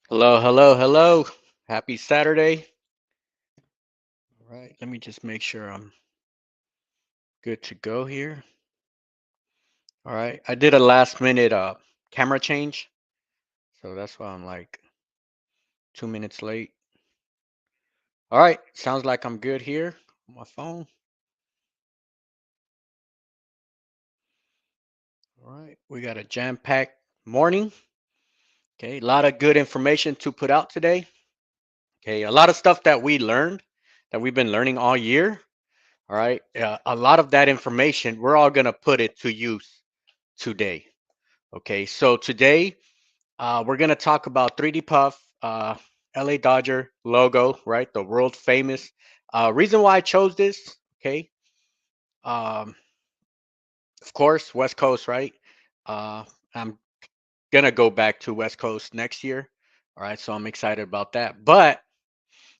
Hello, hello, hello. Happy Saturday. All right, let me just make sure I'm good to go here. All right, I did a last minute camera change, so that's why I'm like 2 minutes late. All right, sounds like I'm good here on my phone. All right, we got a jam-packed morning. Okay, a lot of good information to put out today. Okay, a lot of stuff that we learned that we've been learning all year. All right, a lot of that information we're all gonna put it to use today. Okay, so today we're gonna talk about 3D Puff, LA Dodger logo, right? The world famous. Reason why I chose this, okay? Um, of course, West Coast, right? Uh, I'm gonna go back to West Coast next year. All right, so I'm excited about that. But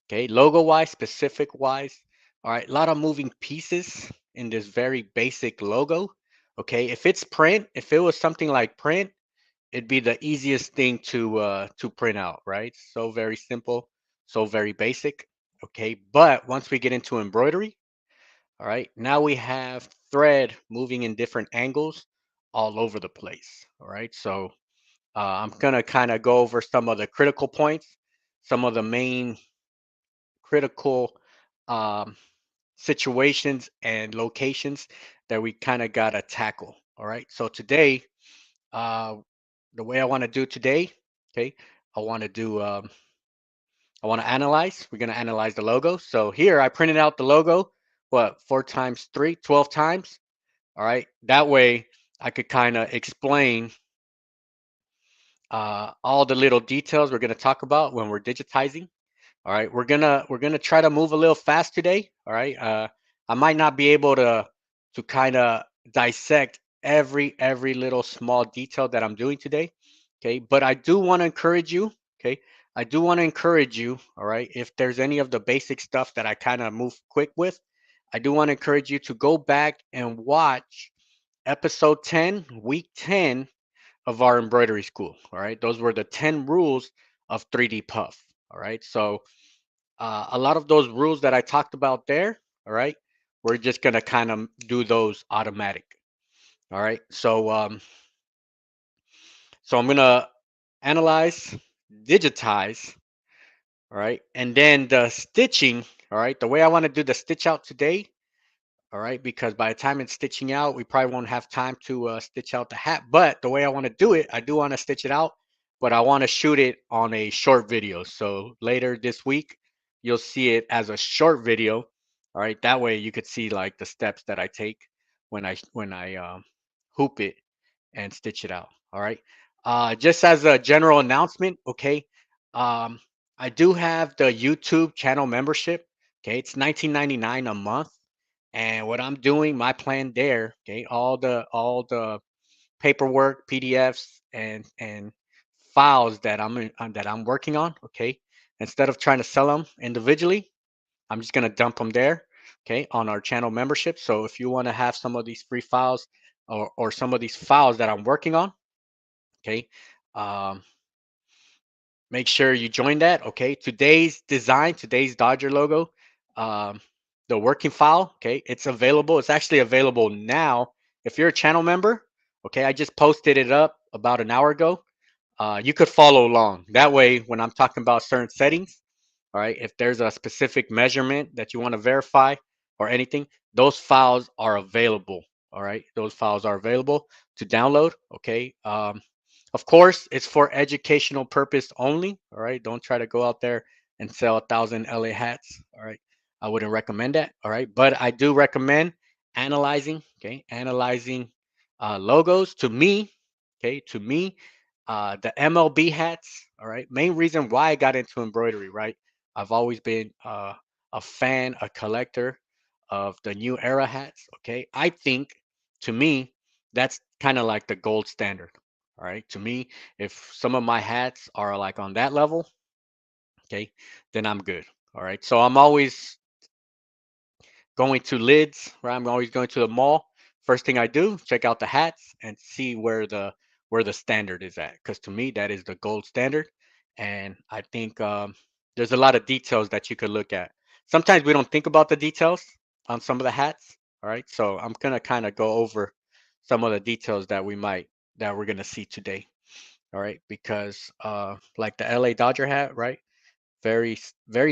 okay, logo wise, specific wise, all right, a lot of moving pieces in this very basic logo. Okay, if it's print, if it was something like print, it'd be the easiest thing to print out, right? So very simple, so very basic. Okay, but once we get into embroidery, all right, now we have thread moving in different angles all over the place. All right, so I'm gonna kind of go over some of the critical points, some of the main critical um, situations and locations that we kind of gotta tackle. All right, so today uh, the way I want to do today, okay, I want to do, I want to analyze. We're going to analyze the logo. So here I printed out the logo, what, 4 times 3, 12 times. All right. That way I could kind of explain all the little details we're going to talk about when we're digitizing. All right. We're gonna try to move a little fast today. All right. I might not be able to kind of dissect every little small detail that I'm doing today. Okay, but I do want to encourage you. Okay, I do want to encourage you. All right, if there's any of the basic stuff that I kind of move quick with, I do want to encourage you to go back and watch episode 10, week 10 of our embroidery school. All right, those were the 10 rules of 3D Puff. All right, so a lot of those rules that I talked about there, all right, we're just gonna kind of do those automatic. All right, so I'm gonna analyze, digitize, all right, and then the stitching, all right, the way I want to do the stitch out today, all right, because by the time it's stitching out, we probably won't have time to stitch out the hat. But the way I want to do it, I do want to stitch it out, but I want to shoot it on a short video. So later this week, you'll see it as a short video. All right, that way you could see like the steps that I take when I hoop it and stitch it out. All right. Just as a general announcement, okay. Um, I do have the YouTube channel membership. Okay, it's 19.99 a month. And what I'm doing, my plan there, okay, all the paperwork, PDFs, and files that I'm working on, okay. Instead of trying to sell them individually, I'm just gonna dump them there, okay, on our channel membership. So if you want to have some of these free files or some of these files that I'm working on, okay, um, make sure you join that. Okay, today's design, today's Dodger logo, um, the working file. Okay, it's available. It's actually available now. If you're a channel member, okay, I just posted it up about an hour ago. You could follow along. That way, when I'm talking about certain settings, all right, if there's a specific measurement that you want to verify or anything, those files are available. All right, those files are available to download. Okay. Of course, it's for educational purpose only. All right. Don't try to go out there and sell 1,000 LA hats. All right. I wouldn't recommend that. All right. But I do recommend analyzing, okay, analyzing logos to me, okay, to me, the MLB hats. All right. Main reason why I got into embroidery, right? I've always been a fan, a collector of the new era hats. Okay. I think to me, that's kind of like the gold standard. All right. To me, if some of my hats are like on that level, okay, then I'm good. All right. So I'm always going to lids, right? I'm always going to the mall. First thing I do, check out the hats and see where the standard is at. Because to me, that is the gold standard. And I think there's a lot of details that you could look at. Sometimes we don't think about the details on some of the hats. All right, so I'm gonna kind of go over some of the details that we're gonna see today. All right, because like the LA Dodger hat, right? Very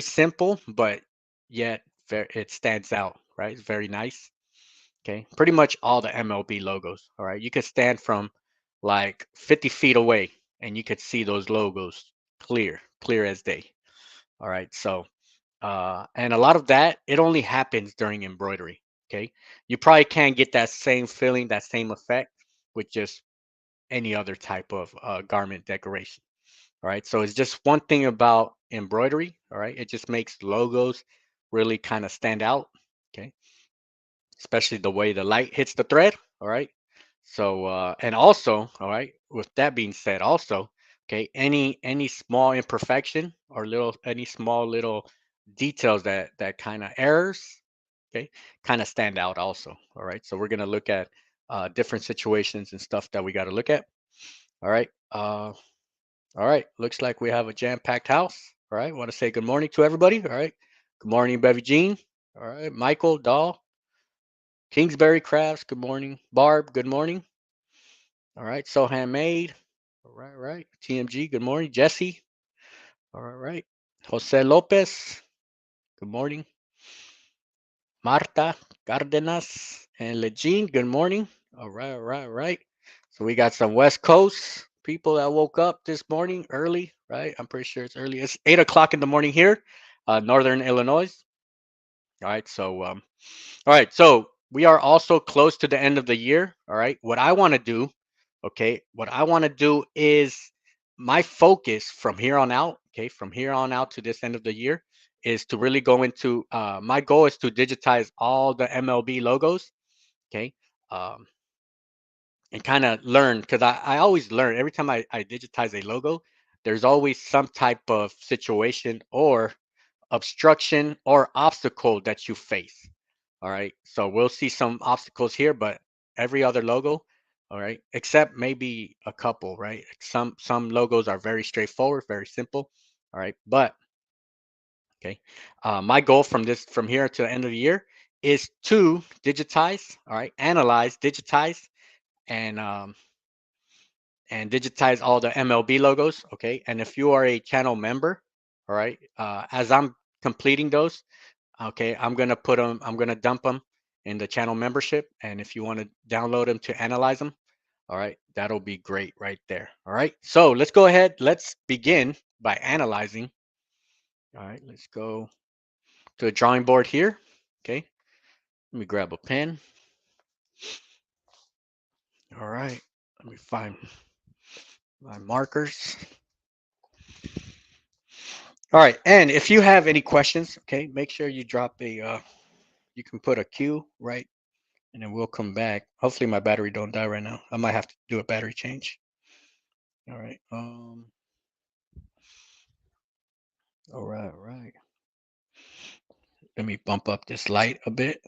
simple, but yet it stands out, right? It's very nice. Okay, pretty much all the MLB logos. All right, you could stand from like 50 feet away and you could see those logos clear as day. All right, so and a lot of that it only happens during embroidery. Okay, you probably can't get that same feeling, that same effect with just any other type of garment decoration. All right, so it's just one thing about embroidery. All right, it just makes logos really kind of stand out. Okay, especially the way the light hits the thread. All right. So and also, all right, with that being said, also, okay, any small imperfection or little any small little details that kind of errors, okay, kind of stand out also. All right. So we're gonna look at different situations and stuff that we got to look at. All right. All right. Looks like we have a jam-packed house. All right. Want to say good morning to everybody. All right. Good morning, Bevy Jean. All right. Michael, Dahl, Kingsbury Crafts, good morning. Barb, good morning. All right, So Handmade. All right, right. TMG, good morning. Jesse. All right, right. Jose Lopez, good morning. Marta Cardenas and Legine, good morning. All right, all right, all right. So we got some West Coast people that woke up this morning early, right? I'm pretty sure it's early. It's 8 o'clock in the morning here, Northern Illinois. All right, so all right, so we are also close to the end of the year. All right, what I want to do, okay, what I want to do is my focus from here on out, okay, from here on out to this end of the year is to really go into. My goal is to digitize all the MLB logos, okay, um, and kind of learn because I always learn every time I digitize a logo. There's always some type of situation or obstruction or obstacle that you face. All right. So we'll see some obstacles here, but every other logo, all right, except maybe a couple, right? Some logos are very straightforward, very simple. All right. But okay. My goal from here to the end of the year is to digitize, all right, analyze, digitize, and um, and digitize all the MLB logos. Okay. And if you are a channel member, all right, as I'm completing those, okay, I'm gonna dump them in the channel membership. And if you want to download them to analyze them, all right, that'll be great right there. All right, so let's go ahead. Let's begin by analyzing. All right, let's go to the drawing board here. Okay, let me grab a pen. All right, let me find my markers. All right, and if you have any questions, okay, make sure you drop you can put a Q right, and then we'll come back. Hopefully my battery don't die right now. I might have to do a battery change. All right. All right, all right. Let me bump up this light a bit.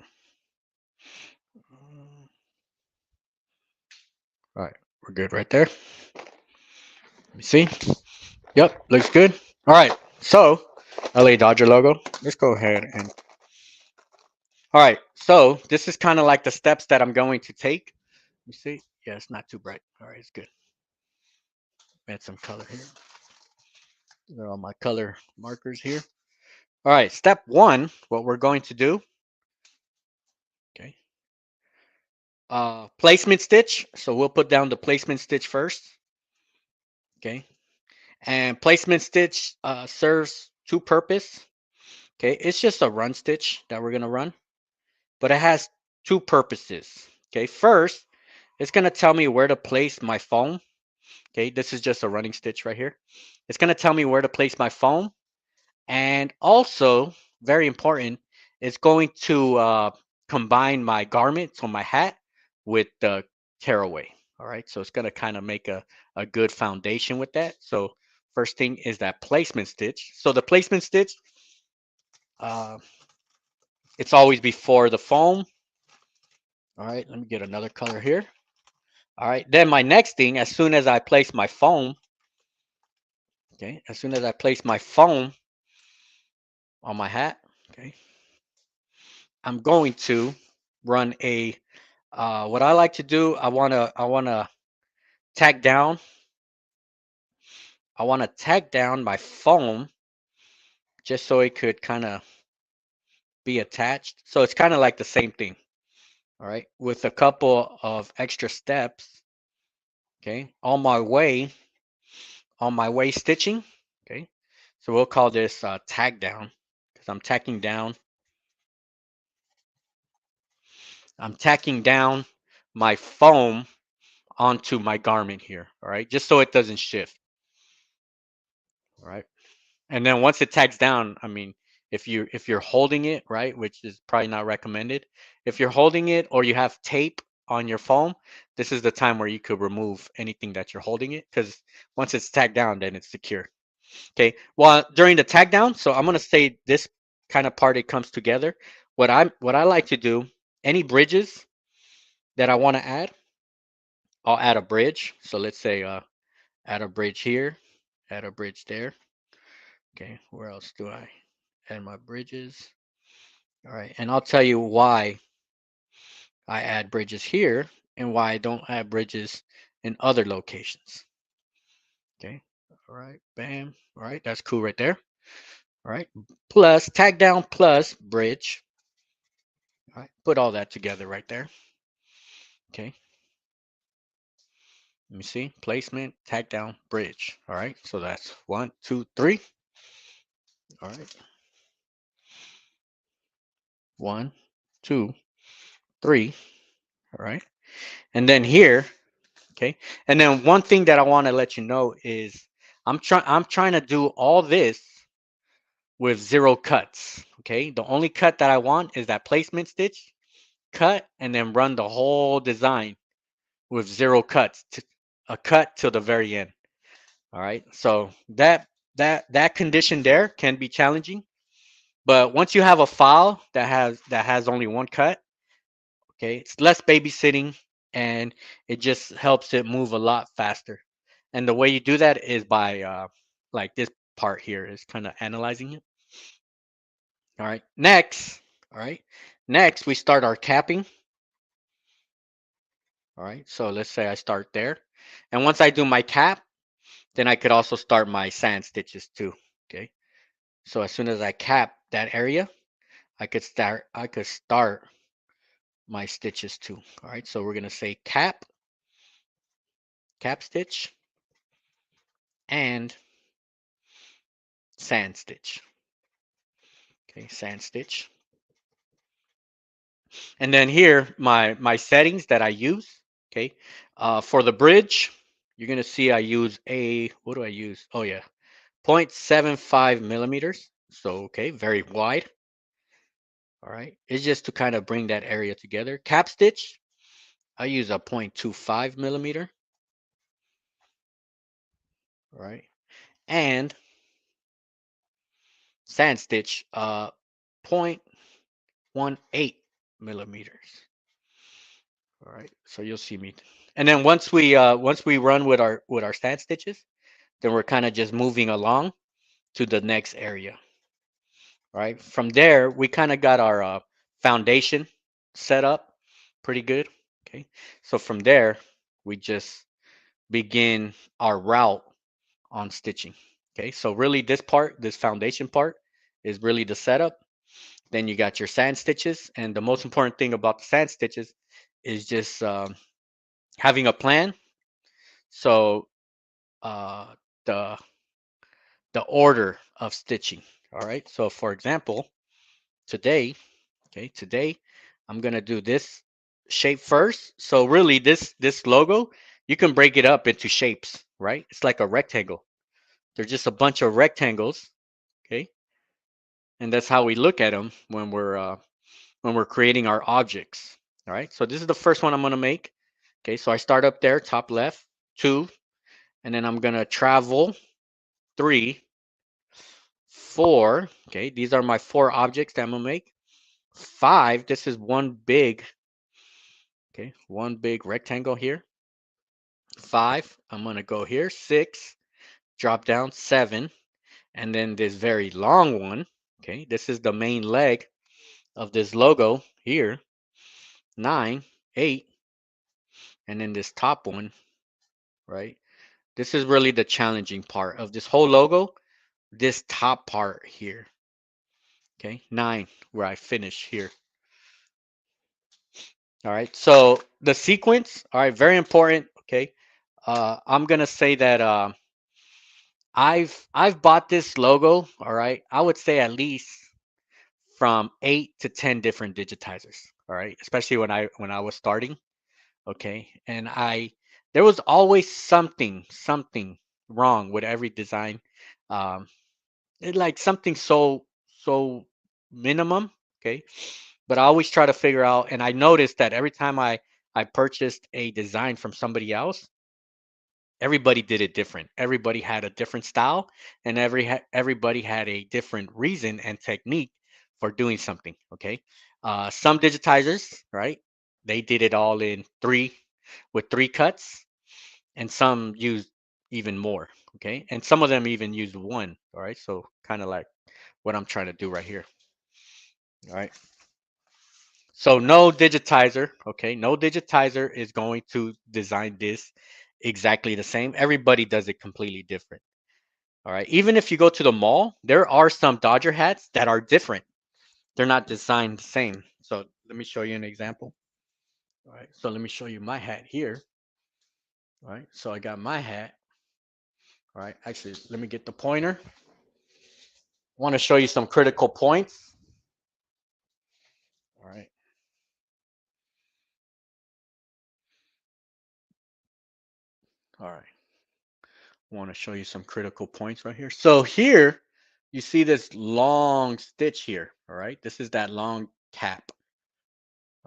All right, we're good right there. Let me see. Yep, looks good. All right, so LA Dodger logo. Let's go ahead and. All right, so this is kind of like the steps that I'm going to take. Let me see. Yeah, it's not too bright. All right, it's good. Add some color here. These are all my color markers here. All right, step one, what we're going to do. Okay. Placement stitch. So we'll put down the placement stitch first. Okay. And placement stitch serves two purpose. Okay, it's just a run stitch that we're gonna run, but it has two purposes. Okay, first, it's gonna tell me where to place my foam. Okay, this is just a running stitch right here. It's gonna tell me where to place my foam, and also very important, it's going to combine my garment, so my hat, with the tearaway. All right, so it's gonna kind of make a good foundation with that. So first thing is that placement stitch. So the placement stitch, uh, it's always before the foam. All right, let me get another color here. All right, then my next thing, as soon as I place my foam, Okay, as soon as I place my foam on my hat, okay, I'm going to run a what I like to do, I wanna tack down I wanna tack down my foam just so it could kind of be attached. So it's kind of like the same thing, all right, with a couple of extra steps, okay, on my way stitching, okay. So we'll call this tack down because I'm tacking down my foam onto my garment here, all right, just so it doesn't shift, all right. And then once it tags down, I mean, if you're holding it, right, which is probably not recommended, if you're holding it or you have tape on your foam, this is the time where you could remove anything that you're holding it because once it's tagged down, then it's secure. Okay. Well, during the tag down, so I'm gonna say this kind of part it comes together. What I like to do, any bridges that I want to add, I'll add a bridge. So let's say add a bridge here, add a bridge there. Okay, where else do I add my bridges? All right, and I'll tell you why I add bridges here and why I don't add bridges in other locations. Okay, all right, bam. All right, that's cool right there. All right, plus tag down plus bridge. All right, put all that together right there. Okay, let me see. Placement, tag down, bridge. All right, so that's 1, 2, 3. All right, 1, 2, 3. All right, and then here, okay, and then one thing that I want to let you know is I'm trying to do all this with 0 cuts. Okay, the only cut that I want is that placement stitch cut, and then run the whole design with 0 cuts, a cut till the very end. All right, so that condition there can be challenging, but once you have a file that has only 1 cut, okay, it's less babysitting and it just helps it move a lot faster. And the way you do that is by like this part here is kind of analyzing it. All right, next, all right, next we start our capping. All right, so let's say I start there, and once I do my cap, then I could also start my sand stitches too. Okay, so as soon as I cap that area, I could start my stitches too. All right, so we're gonna say cap stitch, and sand stitch. Okay, sand stitch. And then here, my settings that I use. Okay, for the bridge, you're gonna see I use what do I use? Oh yeah, 0.75 millimeters. So okay, very wide. All right, it's just to kind of bring that area together. Cap stitch, I use a 0.25 millimeter. All right, and sand stitch, 0.18 millimeters. All right, so you'll see me. And then once we run with our sand stitches, then we're kind of just moving along to the next area. All right, from there we kind of got our foundation set up pretty good. Okay, so from there we just begin our route on stitching. Okay, so really this foundation part is really the setup. Then you got your sand stitches, and the most important thing about the sand stitches is just having a plan. So uh, the the order of stitching. All right. So for example, today, okay, today I'm gonna do this shape first. So really, this logo, you can break it up into shapes, right? It's like a rectangle. They're just a bunch of rectangles, okay, and that's how we look at them when we're creating our objects. All right. So this is the first one I'm gonna make. Okay. So I start up there, top left, 2, and then I'm gonna travel 3, 4. Okay, these are my 4 objects that I'm gonna make. 5, this is one big rectangle here. 5, I'm gonna go here. 6, drop down 7, and then this very long one. Okay, this is the main leg of this logo here. 9, 8, and then this top one, right? This is really the challenging part of this whole logo. This top part here. Okay, 9, where I finish here. All right, so the sequence, all right, very important. Okay, I'm gonna say that I've bought this logo. All right, I would say at least from 8 to 10 different digitizers. All right, especially when I was starting. Okay, and there was always something wrong with every design. Um, like something so minimum. Okay, but I always try to figure out, and I noticed that every time I purchased a design from somebody else, everybody did it different. Everybody had a different style, and everybody had a different reason and technique for doing something. Okay, some digitizers, right? They did it all in with three cuts, and some used even more. Okay, and some of them even used one. All right, so kind of like what I'm trying to do right here. All right. So no digitizer, okay? No digitizer is going to design this exactly the same. Everybody does it completely different. All right. Even if you go to the mall, there are some Dodger hats that are different. They're not designed the same. So let me show you an example. All right. So let me show you my hat here. All right. So I got my hat. All right. Actually, let me get the pointer. I want to show you some critical points. All right. All right. I want to show you some critical points right here. So here you see this long stitch here. All right. This is that long cap.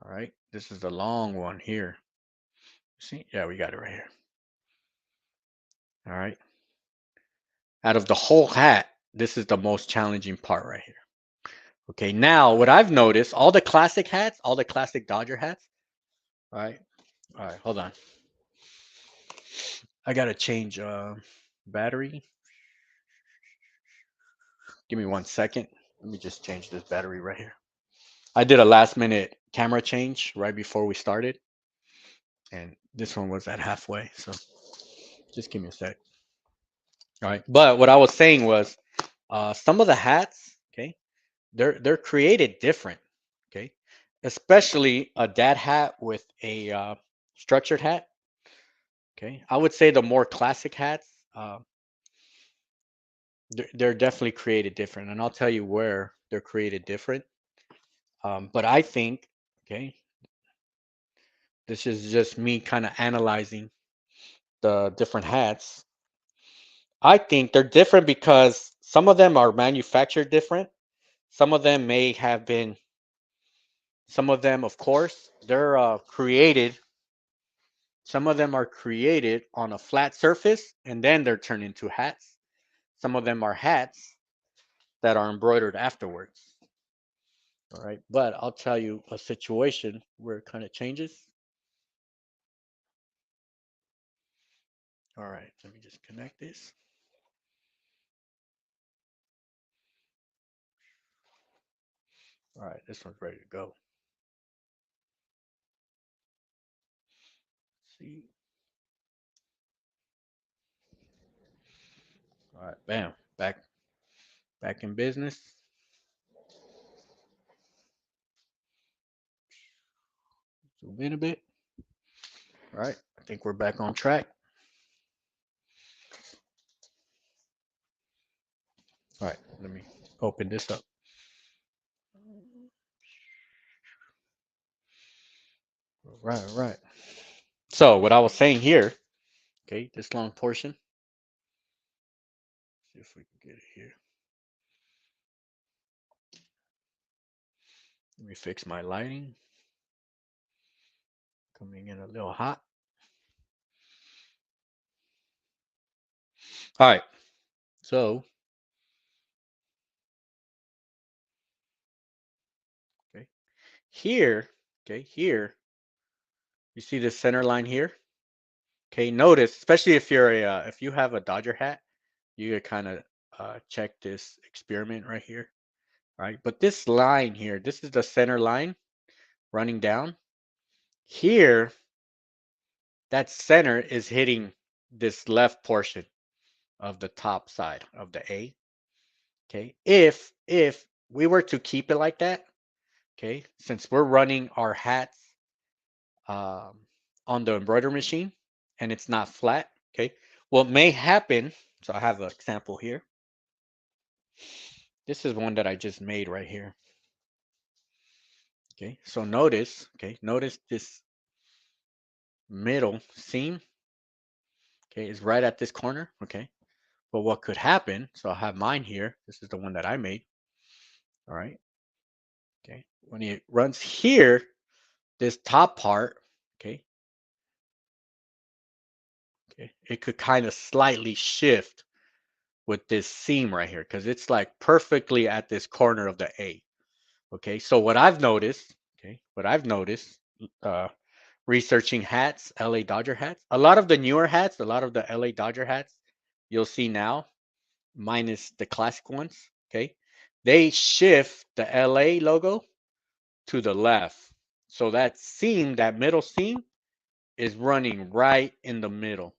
All right. This is the long one here. See? Yeah, we got it right here. All right. Out of the whole hat, this is the most challenging part right here. Okay. Now, what I've noticed, all the classic hats, all the classic Dodger hats. All right. All right. Hold on. I got to change battery. Give me 1 second. Let me just change this battery right here. I did a last minute camera change right before we started, and this one was at halfway. So just give me a sec. All right. But what I was saying was, some of the hats, okay, they're created different, okay, especially a dad hat with a structured hat. Okay, I would say the more classic hats, they're definitely created different, and I'll tell you where they're created different. But I think, okay, this is just me kind of analyzing the different hats. I think they're different because some of them are manufactured different. Some of them may have been, some of them, of course, they're created. Some of them are created on a flat surface and then they're turned into hats. Some of them are hats that are embroidered afterwards. All right. But I'll tell you a situation where it kind of changes. All right. Let me just connect this. All right. This one's ready to go. Let's see. All right. Bam. Back in business. Zoom in a bit. All right. I think we're back on track. All right. Let me open this up. All right. So what I was saying here, okay, this long portion. See if we can get it here. Let me fix my lighting. Coming in a little hot. All right. So, okay, here, okay, here, you see the center line here. Okay, notice, especially if you're if you have a Dodger hat, you could kind of check this experiment right here, right? But this line here, this is the center line running down. Here, that center is hitting this left portion of the top side of the A. Okay. If we were to keep it like that, okay, since we're running our hats um, on the embroidery machine and it's not flat, okay, what may happen, so I have an example here. This is one that I just made right here. Okay, so notice, okay, notice this middle seam, okay, is right at this corner, okay. But what could happen, so I have mine here. This is the one that I made, all right, okay. When it runs here, this top part, okay, okay, it could kind of slightly shift with this seam right here because it's like perfectly at this corner of the A. Okay, so what I've noticed, okay, what I've noticed, uh, researching hats, LA Dodger hats, a lot of the newer hats, a lot of the LA Dodger hats, you'll see now, minus the classic ones, okay, they shift the LA logo to the left. So that seam, that middle seam, is running right in the middle.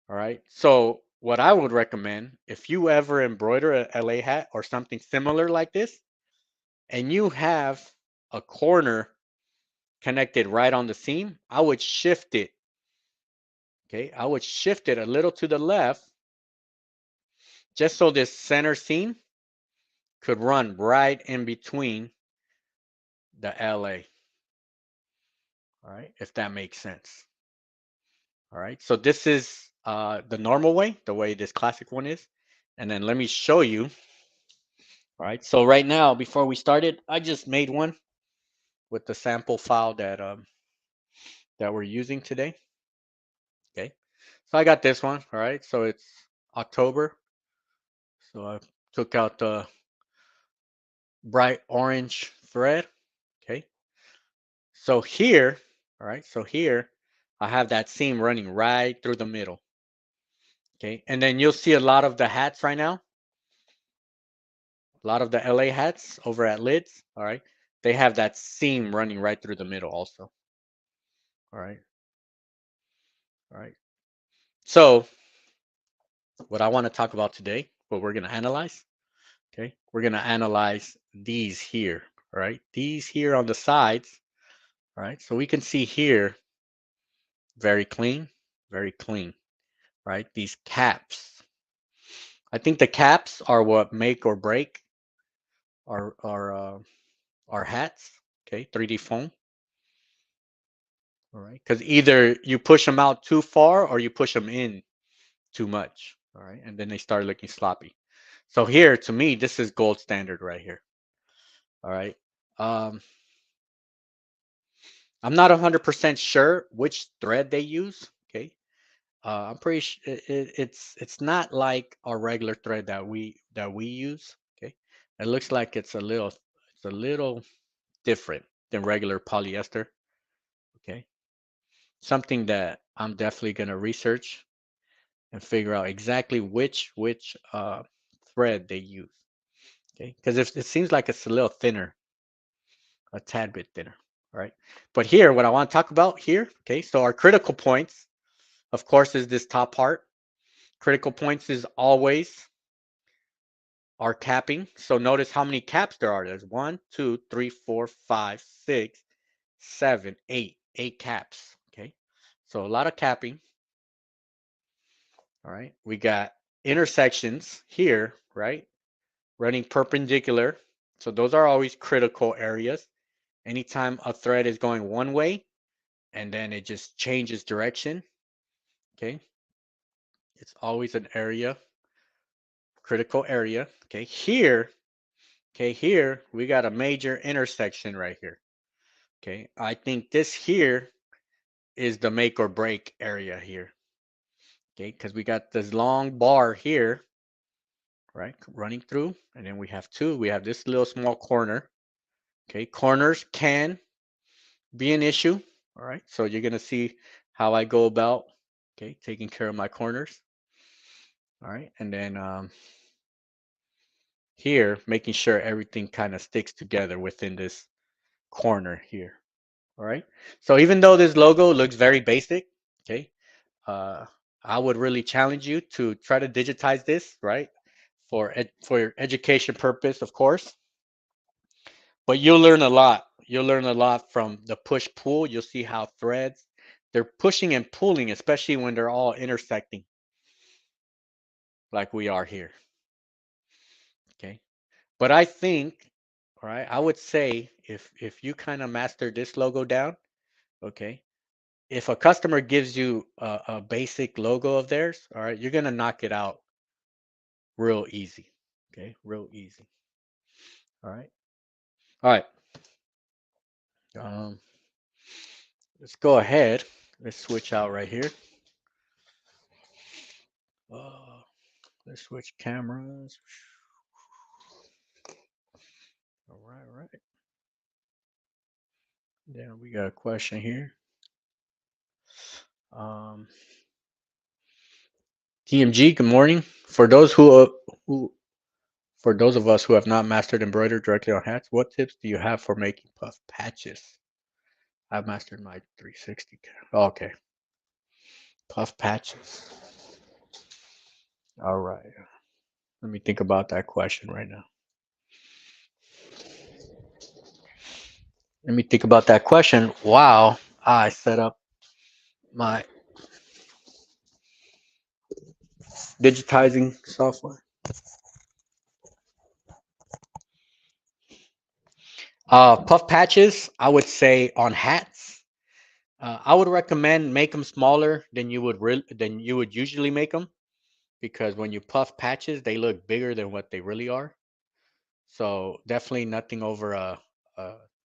All right. So what I would recommend, if you ever embroider a LA hat or something similar like this, and you have a corner connected right on the seam, I would shift it. Okay. I would shift it a little to the left just so this center seam could run right in between the LA. All right. If that makes sense. All right. So this is the normal way, the way this classic one is. And then let me show you. All right. So right now, before we started, I just made one with the sample file that we're using today. Okay. So I got this one. All right. So it's October. So I took out the bright orange thread. Okay. So here, all right. So here I have that seam running right through the middle. Okay. And then you'll see a lot of the hats right now. A lot of the LA hats over at Lids. All right. They have that seam running right through the middle also. All right. All right. So what I want to talk about today, what we're going to analyze. Okay, we're gonna analyze these here, all right? These here on the sides, all right? So we can see here, very clean, right? These caps. I think the caps are what make or break our hats, okay? 3D foam, all right? Because either you push them out too far or you push them in too much, all right? And then they start looking sloppy. So here, to me, this is gold standard right here, all right? Um, I'm not 100% sure which thread they use. Okay, I'm pretty sure it's not like our regular thread that we use. Okay, it looks like it's a little different than regular polyester. Okay, something that I'm definitely gonna research and figure out exactly which thread they use. Okay, because if it seems like it's a little thinner, a tad bit thinner. All right, but here, what I want to talk about here. Okay, so our critical points, of course, is this top part. Critical points is always our capping. So notice how many caps there are. There's 1, 2, 3, 4, 5, 6, 7, 8. 8 caps. Okay. So a lot of capping. All right. We got intersections here, right? Running perpendicular. So those are always critical areas. Anytime a thread is going one way and then it just changes direction. Okay. It's always an area, critical area. Okay, here we got a major intersection right here. Okay, I think this here is the make or break area here. Okay, because we got this long bar here, right, running through, and then we have two. We have this little small corner. Okay, corners can be an issue. All right, so you're gonna see how I go about, okay, taking care of my corners. All right, and then here, making sure everything kind of sticks together within this corner here. All right. So even though this logo looks very basic, okay, uh, I would really challenge you to try to digitize this, right, for your education purpose, of course. But you'll learn a lot. You'll learn a lot from the push pull. You'll see how threads they're pushing and pulling, especially when they're all intersecting, like we are here. Okay. But I think, all right, I would say if you kind of master this logo down, okay, if a customer gives you a basic logo of theirs, all right, you're gonna knock it out real easy. Okay, real easy. All right. All right. Um, let's go ahead. Let's switch out right here. Uh, let's switch cameras. All right, all right. Then we got a question here. Um, TMG, good morning. Who for those of us who have not mastered embroidery directly on hats, what tips do you have for making puff patches? I've mastered my 360. Okay, puff patches. All right. Let me think about that question right now. Let me think about that question. Wow, I set up my digitizing software. Puff patches, I would say on hats. I would recommend make them smaller than than you would usually make them because when you puff patches, they look bigger than what they really are. So definitely nothing over a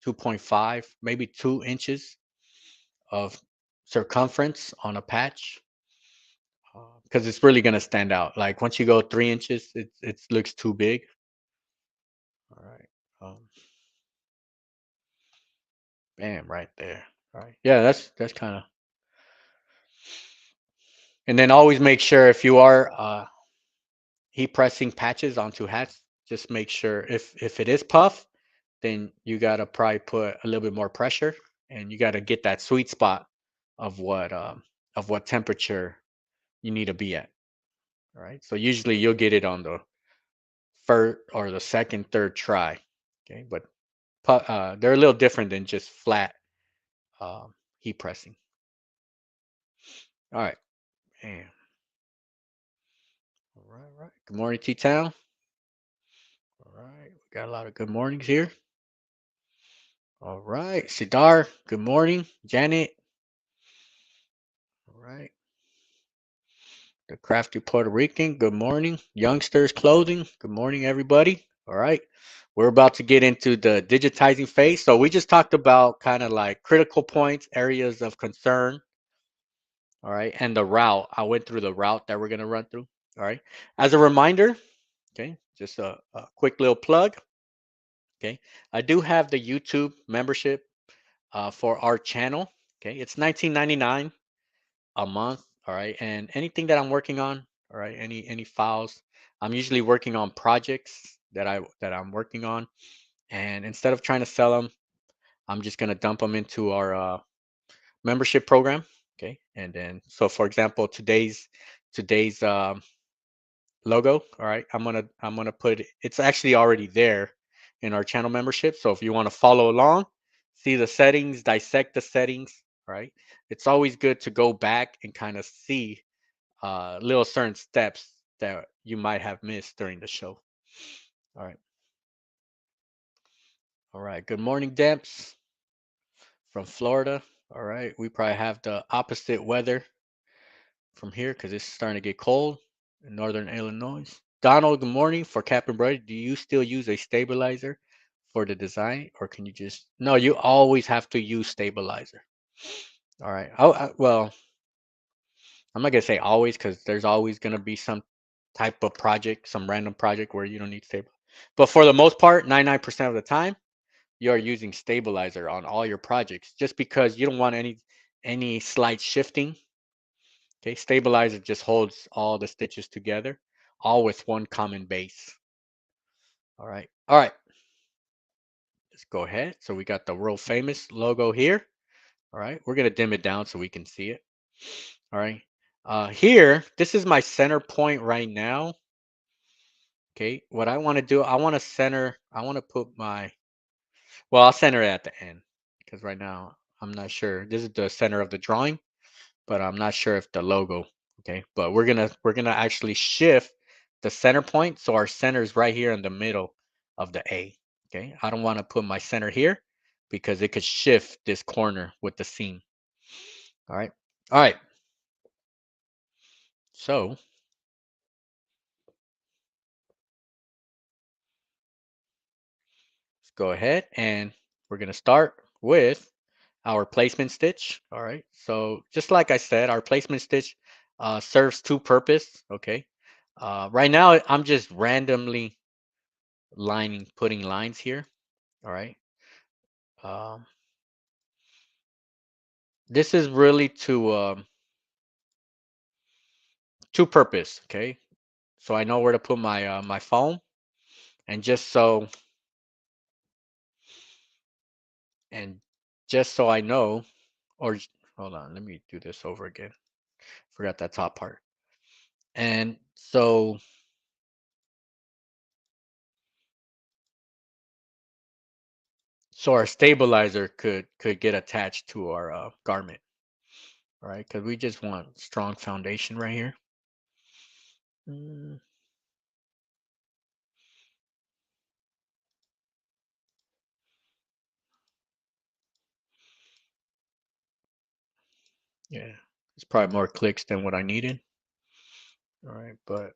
2.5, maybe 2 inches of circumference on a patch because it's really gonna stand out. Like once you go 3 inches, it looks too big. All right, bam, right there. All right, yeah, that's kind of. And then always make sure if you are heat pressing patches onto hats, just make sure if it is puff, then you gotta probably put a little bit more pressure, and you gotta get that sweet spot of what temperature you need to be at. All right, so usually you'll get it on the first or the second, third try. Okay, but they're a little different than just flat heat pressing. All right, man. All right, all right. Good morning, T Town. All right, we got a lot of good mornings here. All right, Sidar. Good morning, Janet. All right, the crafty Puerto Rican. Good morning, youngsters clothing. Good morning, everybody. All right, we're about to get into the digitizing phase. So we just talked about kind of like critical points, areas of concern. All right, and the route. I went through the route that we're gonna run through. All right, as a reminder, okay, just a quick little plug. Okay, I do have the YouTube membership for our channel. Okay, it's 19.99 a month. All right, and anything that I'm working on, all right, any files, I'm usually working on projects that I'm working on, and instead of trying to sell them, I'm just gonna dump them into our membership program. Okay, and then so for example, today's logo. All right, I'm gonna put it's actually already there in our channel membership. So if you want to follow along, see the settings, dissect the settings. Right, it's always good to go back and kind of see little certain steps that you might have missed during the show. All right, all right. Good morning, Demps from Florida. All right, we probably have the opposite weather from here because it's starting to get cold in northern Illinois. Donald, good morning. For Cap Embroidery, do you still use a stabilizer for the design, or can you just? No, you always have to use stabilizer. All right. Well, I'm not gonna say always because there's always gonna be some type of project, some random project where you don't need stable. But for the most part, 99% of the time, you are using stabilizer on all your projects, just because you don't want any slight shifting Okay, stabilizer just holds all the stitches together, all with one common base. All right. All right. Let's go ahead. So we got the world famous logo here. All right. We're going to dim it down so we can see it. All right. Here, this is my center point right now. Okay. What I want to do, I want to put well, I'll center it at the end because right now I'm not sure. This is the center of the drawing, but I'm not sure if the logo, okay. But we're gonna actually shift the center point. So our center is right here in the middle of the A. Okay. I don't want to put my center here because it could shift this corner with the seam. All right. All right. So let's go ahead and we're gonna start with our placement stitch. All right. So just like I said, our placement stitch serves two purpose. Okay. Right now, I'm just randomly putting lines here. All right. Um, this is really to two purpose. Okay. So I know where to put my foam, and and just so I know, hold on, let me do this over again. Forgot that top part. And so our stabilizer could get attached to our garment. All right, because we just want strong foundation right here. Mm, yeah, it's probably more clicks than what I needed. All right, but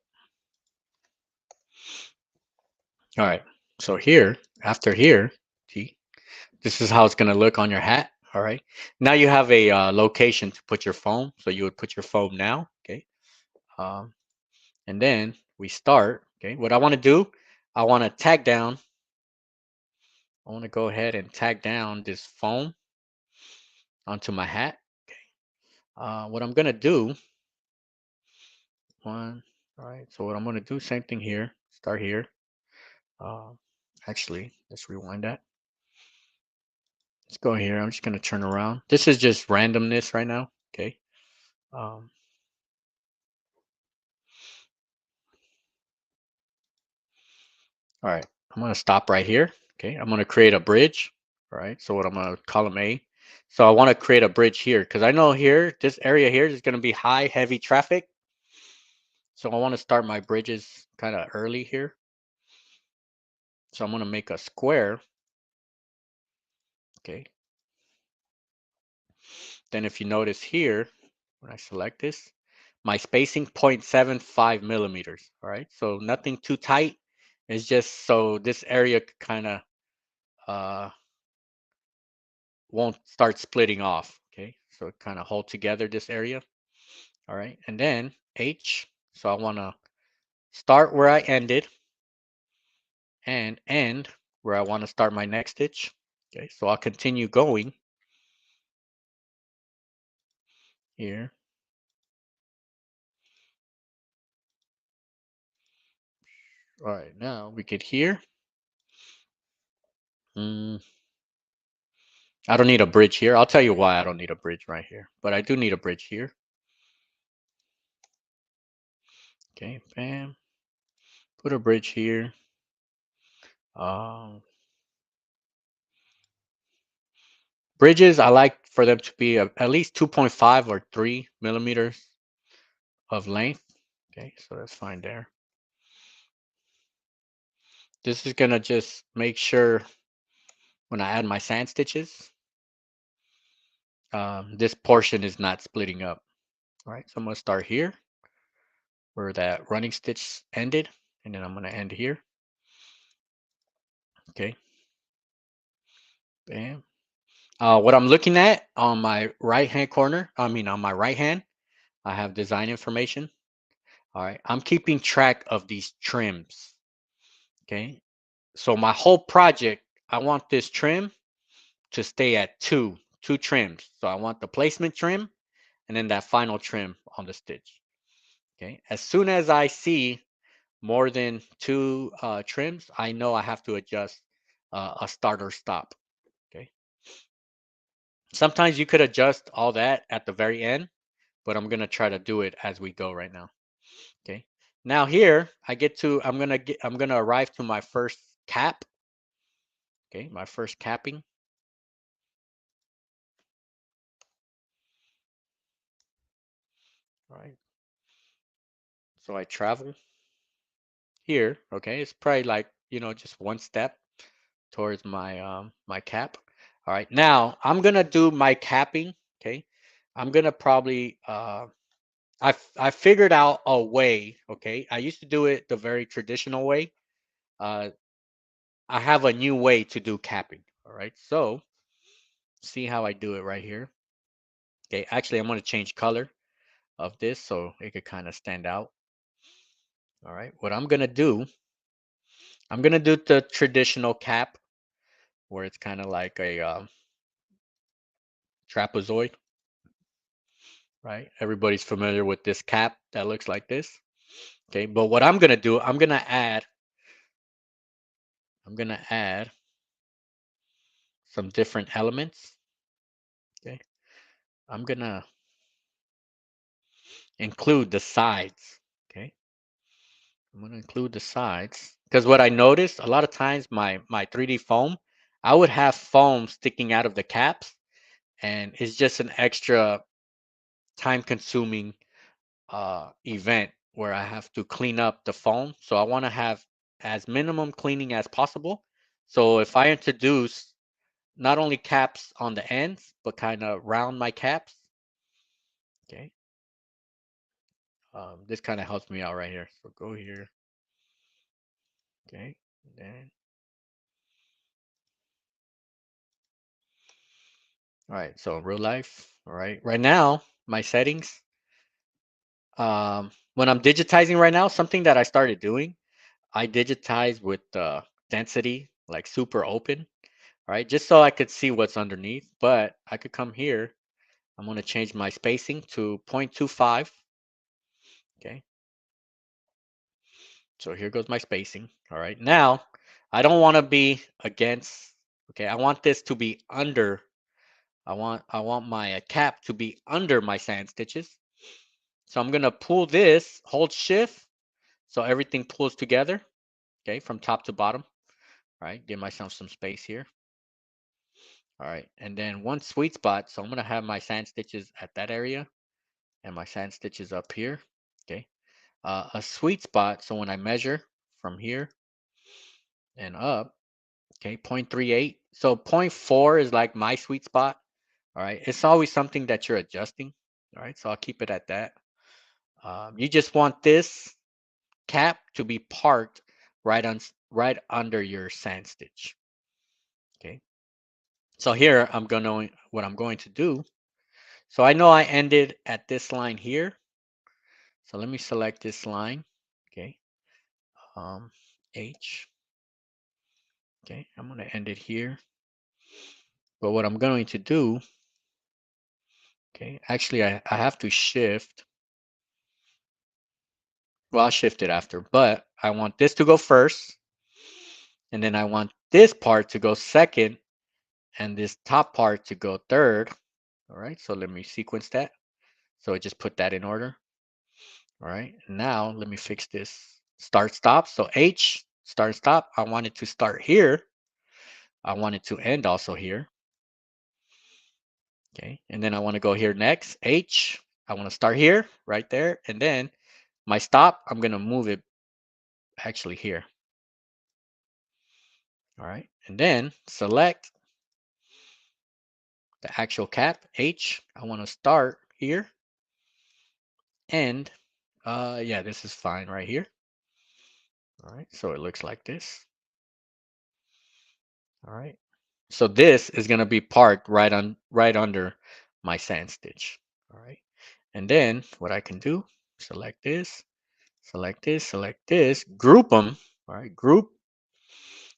all right. So here, after here, see, this is how it's gonna look on your hat. All right. Now you have a location to put your foam. So you would put your foam now. Okay. Um, and then we start. Okay. What I want to do, I want to tag down. I want to go ahead and tag down this foam onto my hat. Okay. What I'm gonna do, one. All right. So what I'm gonna do, same thing here. Start here. Uh, actually, let's rewind that. Let's go here. I'm just gonna turn around. This is just randomness right now. Okay. Um, all right. I'm gonna stop right here. Okay. I'm gonna create a bridge. All right. So what I'm gonna column A. So I want to create a bridge here because I know here, this area here is gonna be high, heavy traffic. So I want to start my bridges kind of early here. So I'm gonna make a square. Okay. Then if you notice here, when I select this, my spacing 0.75 millimeters. All right. So nothing too tight. It's just so this area kind of uh, won't start splitting off. Okay. So kind of hold together this area. All right. And then H. So I want to start where I ended and end where I want to start my next stitch. Okay. So I'll continue going here. All right. Now we get here. Mm, I don't need a bridge here. I'll tell you why I don't need a bridge right here, but I do need a bridge here. Okay, bam. Put a bridge here. Um, Bridges, I like for them to be at least 2.5 or 3 millimeters of length. Okay, so that's fine there. This is gonna just make sure when I add my sand stitches, this portion is not splitting up. All right, so I'm gonna start here where that running stitch ended, and then I'm gonna end here. Okay, bam. What I'm looking at on my right hand corner, I mean on my right hand, I have design information. All right, I'm keeping track of these trims. Okay, so my whole project, I want this trim to stay at two trims. So I want the placement trim and then that final trim the stitch. Okay. As soon as I see more than two trims, I know I have to adjust a start or stop. Okay. Sometimes you could adjust all that at the very end, but I'm gonna try to do it as we go right now. Okay. Now here I'm gonna arrive to my first cap. Okay, my first capping. All right. So I travel here. Okay, it's probably like just one step towards my cap. All right. Now I'm gonna do my capping. Okay. I'm gonna probably I figured out a way. Okay. I used to do it the very traditional way. Uh, I have a new way to do capping. All right. So see how I do it right here. Okay. Actually, I'm gonna change color of this so it could kind of stand out. All right. What I'm gonna do the traditional cap where it's kind of like a trapezoid, right? Everybody's familiar with this cap that looks like this. Okay, but what I'm gonna do, I'm gonna add some different elements. Okay, I'm gonna include the sides. Okay, I'm gonna include the sides because what I noticed a lot of times my 3D foam, I would have foam sticking out of the caps, and it's just an extra time consuming event where I have to clean up the foam. So I want to have as minimum cleaning as possible. So if I introduce not only caps on the ends, but kind of round my caps, okay, this kind of helps me out right here. So go here, okay, then all right. So real life, all right. Right now, my settings. When I'm digitizing right now, something that I started doing, I digitize with density like super open. Right? Just so I could see what's underneath, but I could come here. I'm going to change my spacing to 0.25. Okay. So here goes my spacing. All right. Now, I don't want to be against, okay, I want this to be under, I want my cap to be under my sand stitches. So I'm going to pull this, hold shift, so everything pulls together, okay, from top to bottom. All right. Give myself some space here. All right. And then one sweet spot. So I'm going to have my sand stitches at that area and my sand stitches up here. Okay. A sweet spot. So when I measure from here and up, okay, 0.38. So zero point 0.4 is like my sweet spot. All right. It's always something that you're adjusting. All right. So I'll keep it at that. You just want this cap to be parked right under your sand stitch. Okay. So here what I'm going to do. So I know I ended at this line here. So let me select this line. Okay. Um, H. Okay, I'm going to end it here. But what I'm going to do, okay, actually I have to shift. Well, I'll shift it after, but I want this to go first. And then I want this part to go second and this top part to go third. All right, so let me sequence that. So I just put that in order. All right, now let me fix this start stop. So H, start stop. I want it to start here. I want it to end also here. Okay, and then I want to go here next. H, I want to start here, right there. And then my stop, I'm going to move it actually here. All right, and then select the actual cap, H. I want to start here. And yeah, this is fine right here. All right, so it looks like this. All right, so this is going to be parked right under my sand stitch. All right, and then what I can do, select this, select this, group them. All right, group.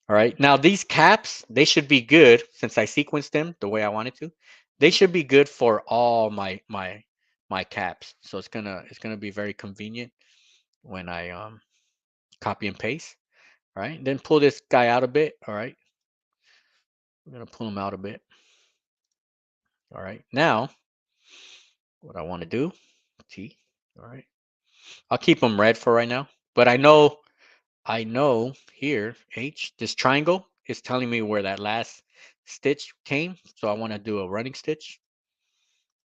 All right, now these caps, they should be good since I sequenced them the way I wanted to. They should be good for all my my caps. So it's gonna be very convenient when I copy and paste. All right, then pull this guy out a bit. All right, I'm gonna pull him out a bit. All right, now what I want to do, T. All right, I'll keep them red for right now. But I know here H, this triangle is telling me where that last stitch came. So I want to do a running stitch.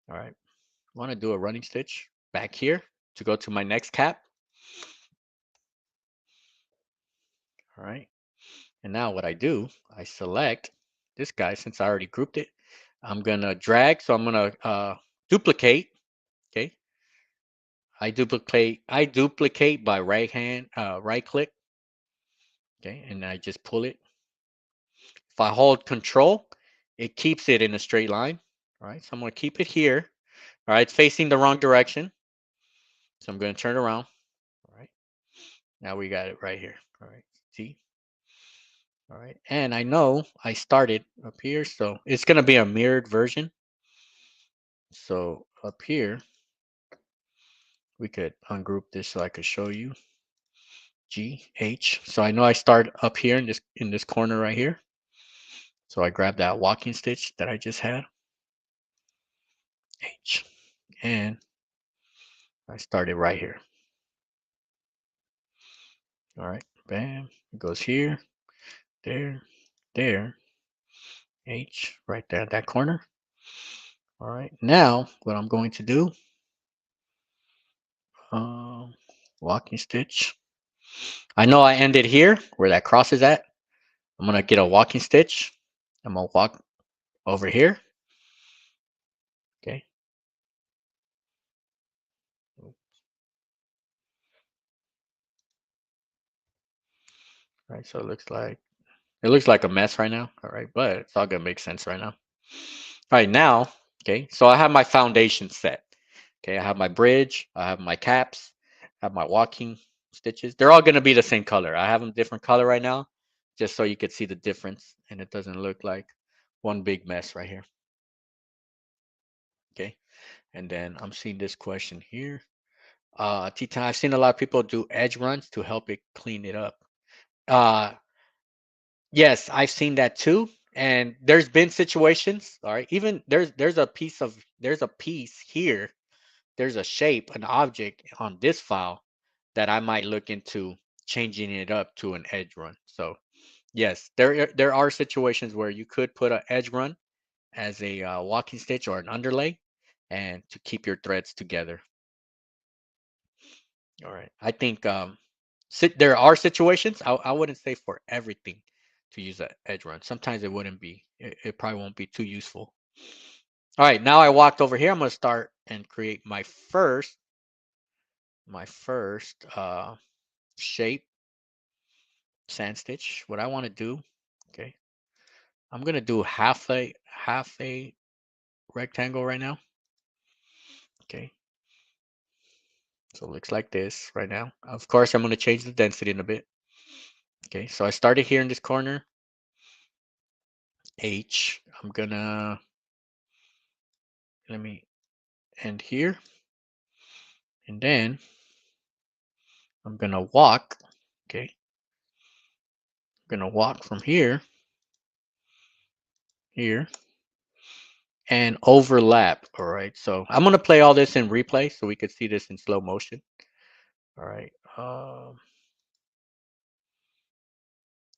All right, I want to do a running stitch back here to go to my next cap. All right. And now what I do, I select this guy since I already grouped it. I'm gonna drag, so I'm gonna duplicate. Okay, I duplicate by right click. Okay, and I just pull it. If I hold Control, it keeps it in a straight line. All right, so I'm gonna keep it here. All right, it's facing the wrong direction, so I'm gonna turn around. All right, now we got it right here. All right, see. All right, and I know I started up here, so it's gonna be a mirrored version. So up here, we could ungroup this so I could show you. G, H. So I know I start up here in this corner right here. So I grab that walking stitch that I just had. H. And I started right here. All right. Bam. It goes here, there, there. H right there at that corner. All right. Now what I'm going to do, um, walking stitch. I know I ended here where that cross is at. I'm gonna get a walking stitch. I'm gonna walk over here. Okay. All right. So it looks like a mess right now. All right, but it's all gonna make sense right now. All right, now, okay. So I have my foundation set. Okay, I have my bridge. I have my caps. I have my walking stitches. They're all gonna be the same color. I have them different color right now, just so you could see the difference, and it doesn't look like one big mess right here. Okay. And then I'm seeing this question here. Titan, I've seen a lot of people do edge runs to help it clean it up. Uh, yes, I've seen that too. And there's been situations, all right. Even there's a piece here. There's a shape, an object on this file that I might look into changing it up to an edge run. So yes, there are situations where you could put an edge run as a walking stitch or an underlay, and to keep your threads together. All right. I think there are situations. I wouldn't say for everything to use an edge run. Sometimes it wouldn't be. It probably won't be too useful. All right. Now I walked over here. I'm gonna start and create my first shape sand stitch. What I want to do. Okay. I'm gonna do half a rectangle right now. Okay. So it looks like this right now. Of course, I'm gonna change the density in a bit. Okay. So I started here in this corner. H. Let me end here, and then I'm gonna walk. Okay, I'm gonna walk from here, and overlap. All right, so I'm gonna play all this in replay so we could see this in slow motion. All right,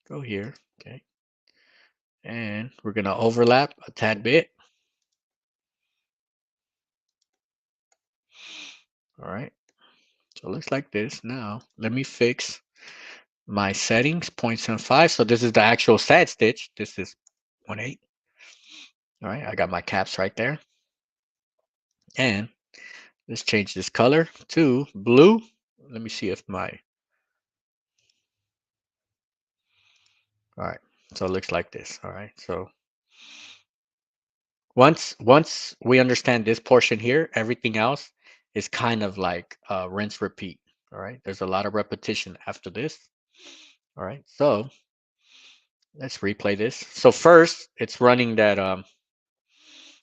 go here. Okay, and we're gonna overlap a tad bit. All right, so it looks like this. Now let me fix my settings 0.75. So this is the actual side stitch. This is 1/8. All right, I got my caps right there, and let's change this color to blue. Let me see if all right. So it looks like this. All right. So once we understand this portion here, everything else is kind of like rinse repeat. All right. There's a lot of repetition after this. All right. So let's replay this. So first, it's running that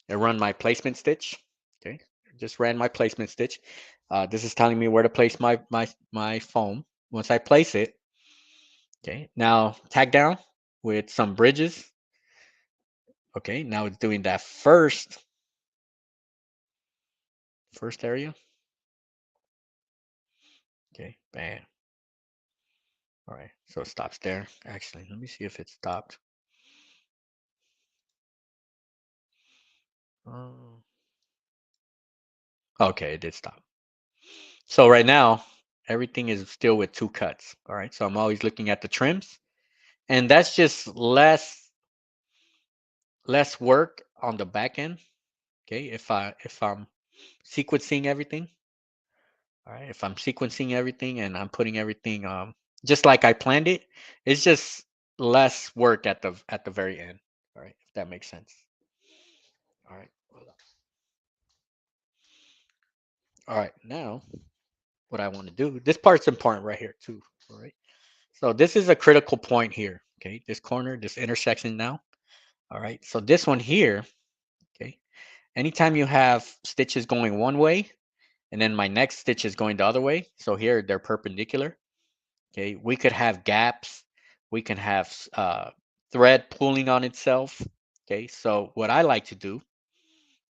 it run my placement stitch. Okay. just ran my placement stitch. This is telling me where to place my foam. Once I place it, okay, now tag down with some bridges. Okay, now it's doing that first area. Okay, bam. All right, so it stops there. Actually, let me see if it stopped. Oh. Okay, it did stop. So right now, everything is still with 2 cuts. All right, so I'm always looking at the trims, and that's just less work on the back end. Okay, if I'm sequencing everything, all right, if I'm sequencing everything and I'm putting everything just like I planned it, it's just less work at the very end. All right, if that makes sense. All right. All right, now what I want to do, this part's important right here too. All right. So this is a critical point here. Okay, this corner, this intersection now. All right. So this one here, okay. Anytime you have stitches going one way and then my next stitch is going the other way. So here they're perpendicular. Okay, we could have gaps. We can have thread pulling on itself. Okay, so what I like to do,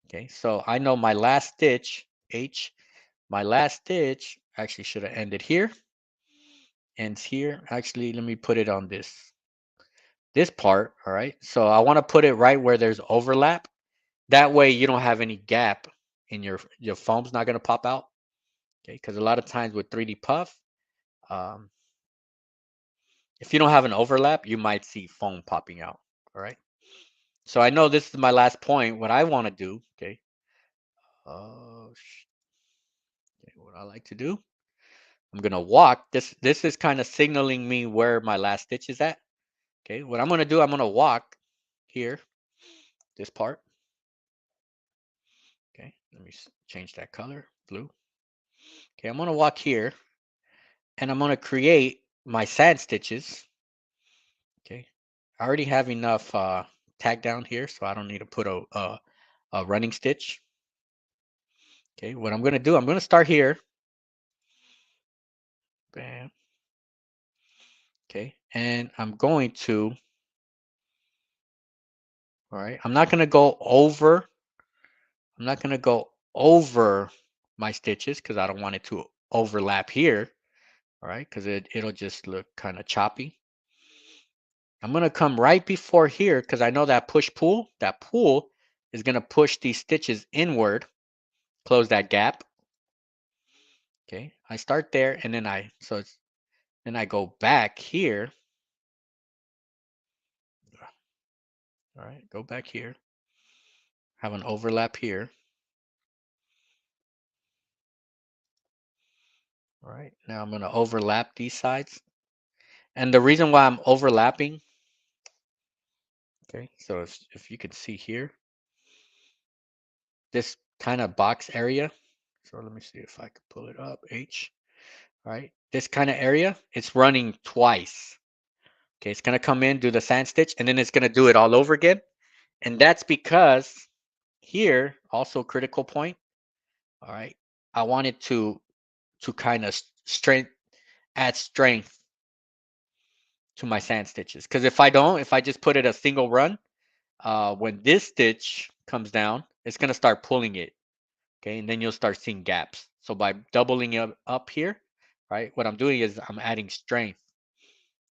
okay, so I know my last stitch, H, my last stitch actually should have ended here, ends here. Actually, let me put it on this part, all right? So I want to put it right where there's overlap. That way you don't have any gap in your foam's not going to pop out, okay? Because a lot of times with 3D puff, um, if you don't have an overlap, you might see foam popping out, all right? So I know this is my last point. What I want to do, okay? Oh, okay, what I like to do, I'm gonna walk. This is kind of signaling me where my last stitch is at. Okay, what I'm gonna do, I'm gonna walk here, this part. Okay, let me change that color, blue. Okay, I'm gonna walk here, and I'm gonna create my sand stitches. Okay, I already have enough tag down here, so I don't need to put a running stitch. Okay, what I'm gonna do, I'm gonna start here. Bam. Okay, and I'm going to, all right, I'm not gonna go over, I'm not gonna go over my stitches because I don't want it to overlap here, all right, because it'll just look kind of choppy. I'm gonna come right before here because I know that that pull is gonna push these stitches inward, close that gap. Okay, I start there and then I go back here. All right, go back here, have an overlap here. All right, now I'm gonna overlap these sides. And the reason why I'm overlapping, okay, so if you can see here, this kind of box area. So let me see if I can pull it up, H, all right? This kind of area, it's running twice. Okay, it's gonna come in, do the sand stitch, and then it's gonna do it all over again. And that's because here, also critical point, all right? I wanted to kind of add strength to my sand stitches. Because if I don't, if I just put it a single run, when this stitch comes down, it's going to start pulling it. Okay, and then you'll start seeing gaps. So by doubling it up here, right, what I'm doing is I'm adding strength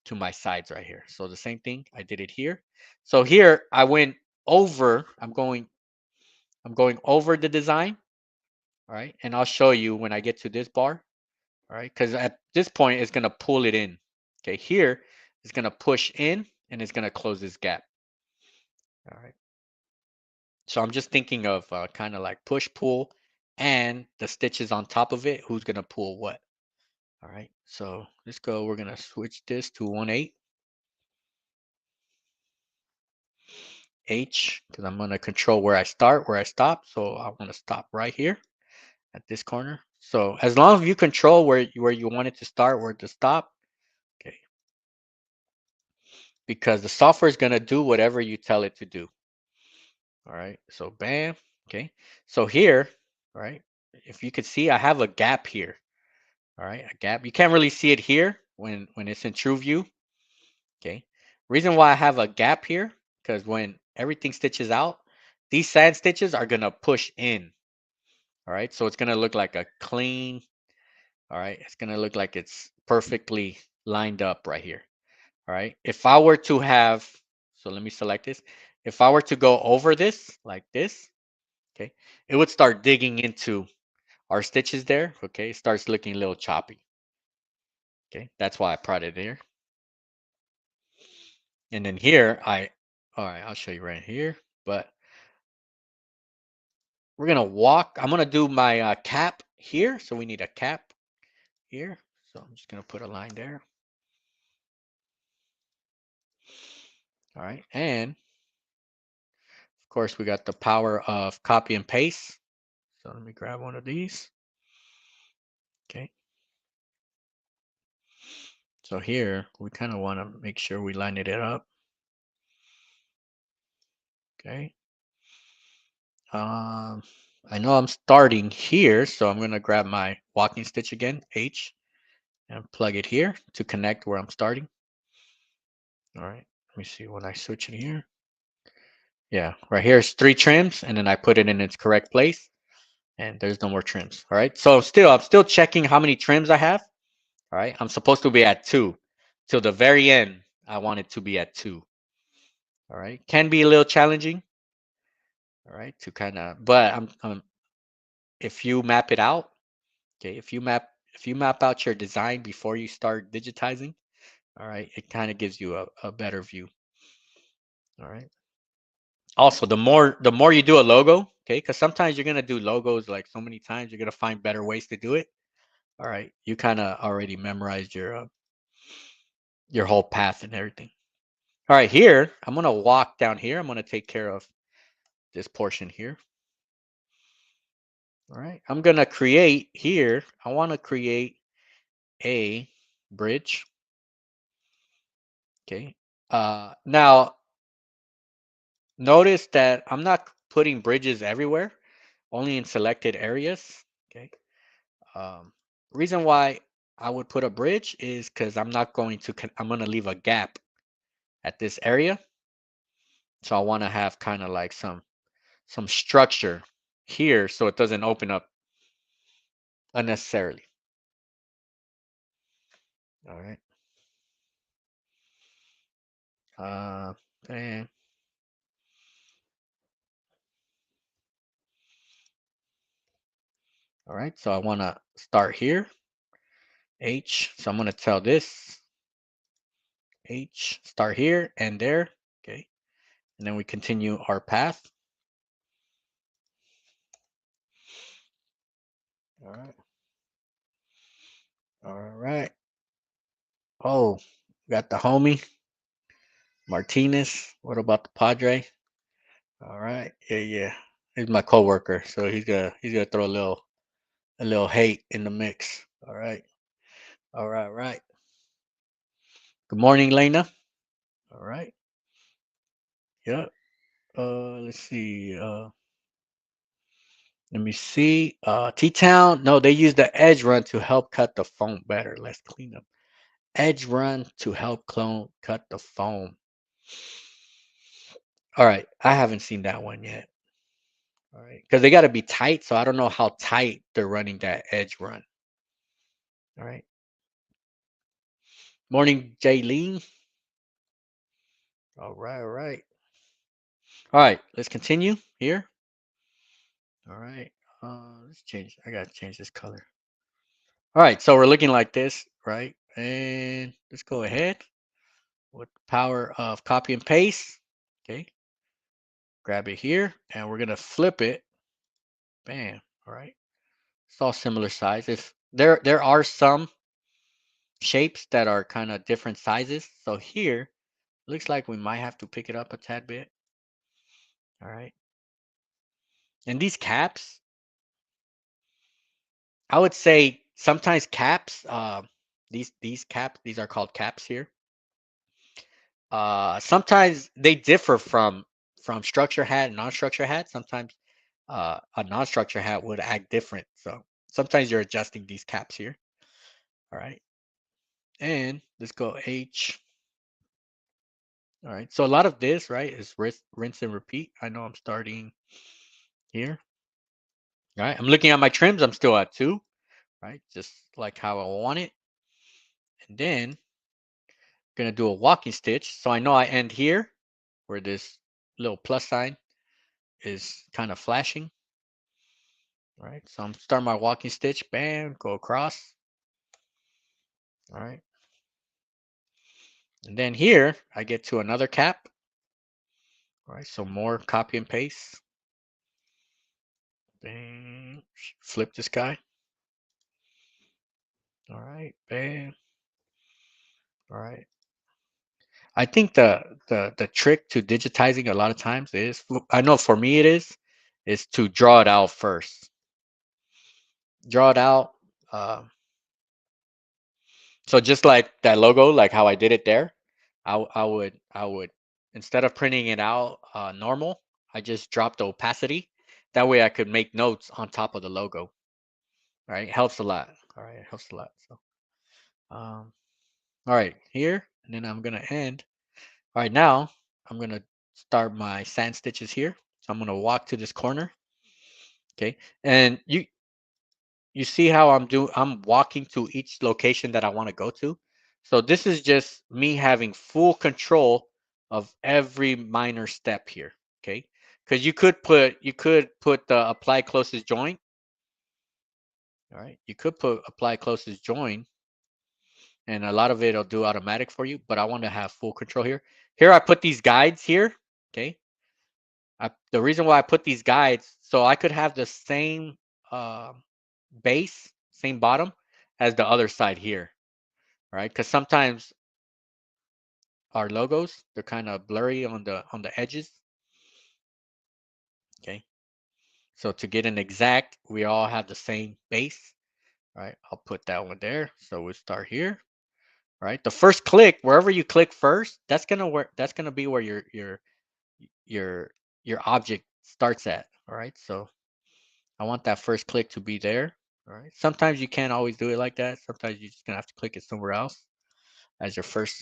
to my sides right here. So the same thing, I did it here. So here I went over, I'm going over the design, all right, and I'll show you when I get to this bar, all right, because at this point it's going to pull it in. Okay, here it's going to push in and it's going to close this gap. All right. So I'm just thinking of kind of like push pull and the stitches on top of it. Who's going to pull what? All right. So let's go. We're going to switch this to 1/8 H because I'm going to control where I start, where I stop. So I want to stop right here at this corner. So as long as you control where you want it to start, where to stop. Okay. Because the software is going to do whatever you tell it to do. All right. So bam. Okay. So here, all right, if you could see, I have a gap here. All right, a gap. You can't really see it here when it's in true view. Okay. Reason why I have a gap here, because when everything stitches out, these sand stitches are gonna push in. All right, so it's gonna look like a clean. All right, it's gonna look like it's perfectly lined up right here. All right, if I were to have, so let me select this. If I were to go over this like this, okay, it would start digging into our stitches there. Okay, it starts looking a little choppy. Okay, that's why I brought it there. And then here, all right, I'll show you right here. But we're gonna walk. I'm gonna do my cap here. So we need a cap here. So I'm just gonna put a line there. All right, and of course we got the power of copy and paste. So let me grab one of these. Okay. So here we kind of want to make sure we line it up. Okay. I know I'm starting here, so I'm gonna grab my walking stitch again, H, and plug it here to connect where I'm starting. All right. Let me see when I switch it here. Yeah, right here is 3 trims, and then I put it in its correct place, and there's no more trims. All right. So I'm still checking how many trims I have. All right. I'm supposed to be at 2 till the very end. I want it to be at 2. All right. Can be a little challenging. All right. To kind of, but if you map it out, okay, if you map out your design before you start digitizing, all right, it kind of gives you a better view. All right. Also, the more you do a logo, okay, because sometimes you're gonna do logos like so many times, you're gonna find better ways to do it. All right, you kind of already memorized your whole path and everything. All right, here I'm gonna walk down here. I'm gonna take care of this portion here. All right, I'm gonna create here. I want to create a bridge. Okay. Now notice that I'm not putting bridges everywhere, only in selected areas. Okay. Um, reason why I would put a bridge is because I'm going to leave a gap at this area. So I want to have kind of like some structure here so it doesn't open up unnecessarily. All right. Uh, and all right. So I want to start here. H. So I'm going to tell this H, start here and there. Okay. And then we continue our path. All right. All right. Oh, got the homie Martinez. What about the Padre? All right. Yeah, yeah. He's my coworker, so he's gonna throw a little hate in the mix. All right. All right, right. Good morning, Lena. All right. Yep. Let's see. Let me see. T-Town. No, they use the edge run to help cut the foam better. Let's clean up. Edge run to help cut the foam. All right. I haven't seen that one yet. All right. Because they got to be tight. So I don't know how tight they're running that edge run. All right. Morning, Jaylene. All right. All right. All right. Let's continue here. All right. Let's change. I got to change this color. All right. So we're looking like this, right? And let's go ahead with the power of copy and paste. Okay. Grab it here and we're going to flip it. Bam. All right. It's all similar size. If there are some shapes that are kind of different sizes. So here, looks like we might have to pick it up a tad bit. All right. And these caps, I would say sometimes caps, these caps, these are called caps here. Sometimes they differ from structure hat and non-structure hat. Sometimes a non-structure hat would act different. So sometimes you're adjusting these caps here. All right. And let's go H. All right. So a lot of this, right, is rinse and repeat. I know I'm starting here. All right. I'm looking at my trims. I'm still at 2, right? Just like how I want it. And then gonna do a walking stitch. So I know I end here where this little plus sign is kind of flashing. All right. So I'm starting my walking stitch. Bam. Go across. All right. And then here I get to another cap. All right. So more copy and paste. Bam. Flip this guy. All right. Bam. All right. I think the trick to digitizing a lot of times is, I know for me it is to draw it out first. Draw it out. Uh, so just like that logo, like how I did it there, I would instead of printing it out normal, I just drop the opacity. That way I could make notes on top of the logo. Right, helps a lot. All right, it helps a lot. So, all right, here, and then I'm gonna end. All right, now I'm gonna start my sand stitches here. So I'm gonna walk to this corner. Okay, and you see how I'm walking to each location that I want to go to. So this is just me having full control of every minor step here. Okay, because you could put the apply closest join. All right, you could put apply closest join, and a lot of it'll do automatic for you, but I want to have full control here. Here I put these guides here. Okay, the reason why I put these guides, so I could have the same uh, base, same bottom as the other side here, right? Because sometimes our logos, they're kind of blurry on the edges. Okay, so to get an exact, we all have the same base, right? I'll put that one there. So we'll start here, right? The first click, wherever you click first, that's gonna be where your your object starts at. All right, so I want that first click to be there. All right. Sometimes you can't always do it like that. Sometimes you're just gonna have to click it somewhere else as your first.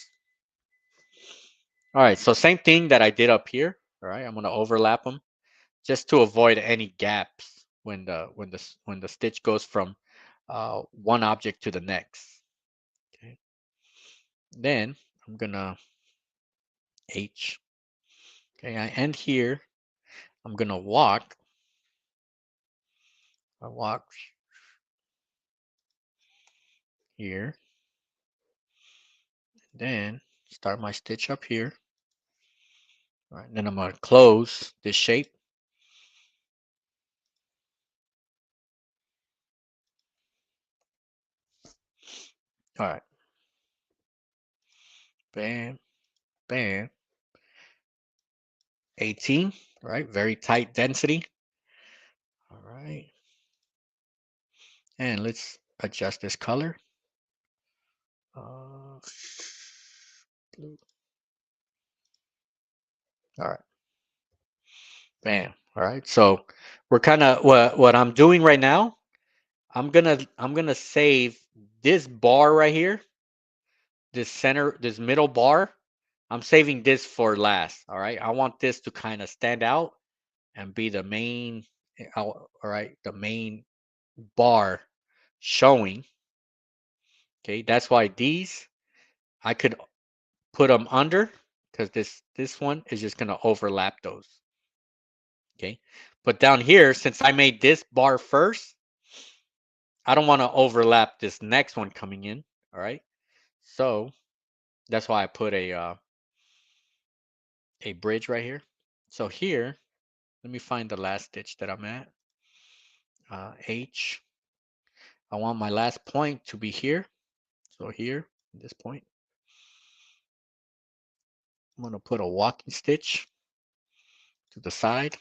All right. So same thing that I did up here. All right. I'm gonna overlap them just to avoid any gaps when the stitch goes from one object to the next. Okay. Then I'm gonna H. Okay. I end here. I'm gonna walk. I walk here. Then start my stitch up here. All right. Then I'm gonna close this shape. All right. Bam, bam. 18, right? Very tight density. All right. And let's adjust this color. Uh, blue. All right. Bam. All right. So we're kind of what I'm doing right now. I'm gonna save this bar right here, this middle bar. I'm saving this for last. All right. I want this to kind of stand out and be the main. All right, the main bar showing. Okay, that's why these I could put them under because this one is just gonna overlap those. Okay, but down here, since I made this bar first, I don't want to overlap this next one coming in. All right, so that's why I put a bridge right here. So here, let me find the last stitch that I'm at. H. I want my last point to be here. So here, this point, I'm gonna put a walking stitch to the side.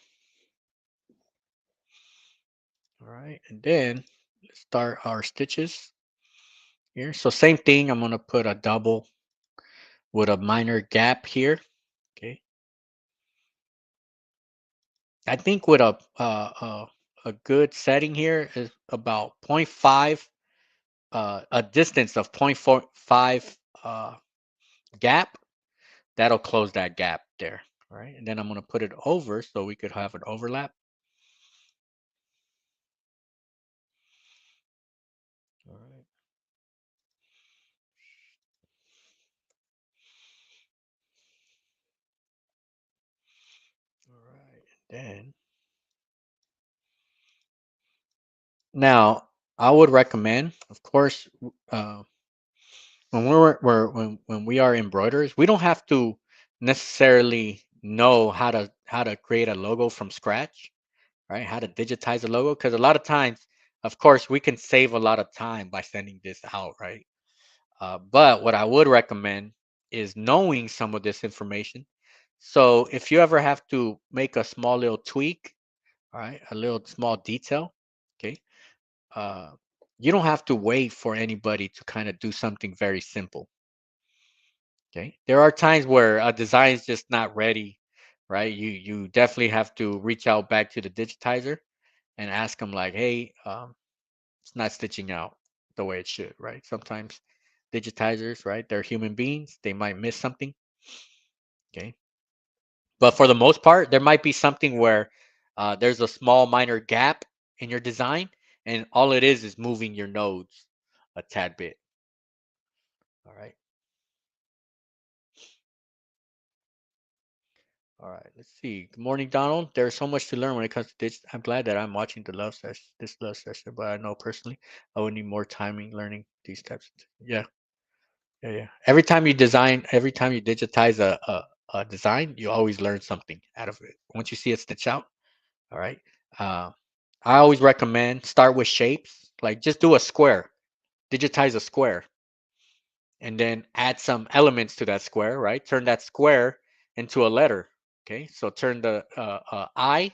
All right, and then let's start our stitches here. So same thing, I'm gonna put a double with a minor gap here. Okay. I think with a good setting here is about point 0.5, a distance of 0.45 gap. That'll close that gap there. All right. And then I'm going to put it over so we could have an overlap. All right. All right. Then now I would recommend, of course, uh, when we are embroiderers, we don't have to necessarily know how to create a logo from scratch, right? How to digitize a logo, because a lot of times, of course, we can save a lot of time by sending this out, right? But what I would recommend is knowing some of this information. So if you ever have to make a small little tweak, all right, a little small detail, okay, uh, you don't have to wait for anybody to kind of do something very simple. Okay. There are times where a design is just not ready, right? You definitely have to reach out back to the digitizer and ask them like, hey, it's not stitching out the way it should, right? Sometimes digitizers, right? They're human beings. They might miss something. Okay. But for the most part, there might be something where there's a small minor gap in your design, and all it is moving your nodes a tad bit. All right. All right, let's see. Good morning, Donald. There's so much to learn when it comes to digital. I'm glad that I'm watching the love session, this love session, but I know personally I would need more timing learning these types of things. Yeah, yeah, yeah. Every time you digitize a design, you always learn something out of it. Once you see it stitch out, all right. Uh, I always recommend start with shapes. Like just do a square, digitize a square, and then add some elements to that square, right? Turn that square into a letter. Okay, so turn the I.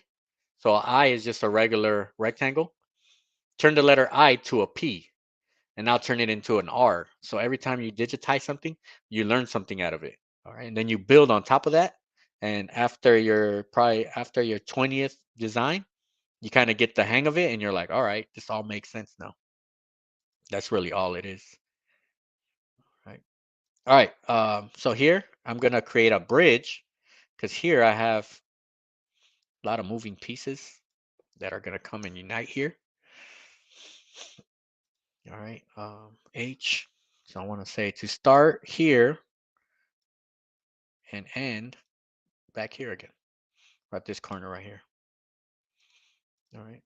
So I is just a regular rectangle. Turn the letter I to a P, and now turn it into an R. So every time you digitize something, you learn something out of it. All right, and then you build on top of that. And after your 20th design, you kind of get the hang of it, and you're like, all right, this all makes sense now. That's really all it is. Right. All right. So here I'm gonna create a bridge because here I have a lot of moving pieces that are gonna come and unite here. All right, H. So I want to say to start here and end back here again, right this corner right here. All right.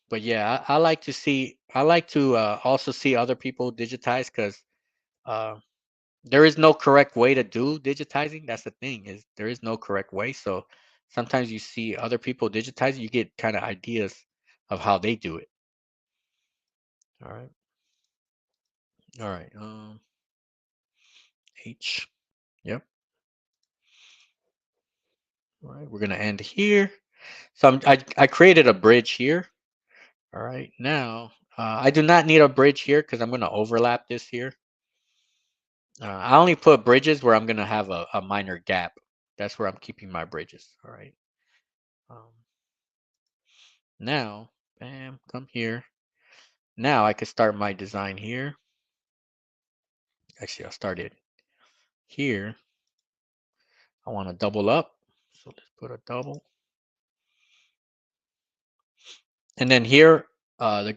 But yeah, I like to also see other people digitize because uh, there is no correct way to do digitizing. That's the thing is there is no correct way. So sometimes you see other people digitize, you get kind of ideas of how they do it. All right. All right. H. Yep. All right. We're gonna end here. So I created a bridge here. All right, now I do not need a bridge here because I'm going to overlap this here. I only put bridges where I'm going to have a minor gap. That's where I'm keeping my bridges. All right. Um, now, bam, come here. Now I could start my design here. Actually, I'll start it here. I want to double up. So let's put a double. And then here, I'm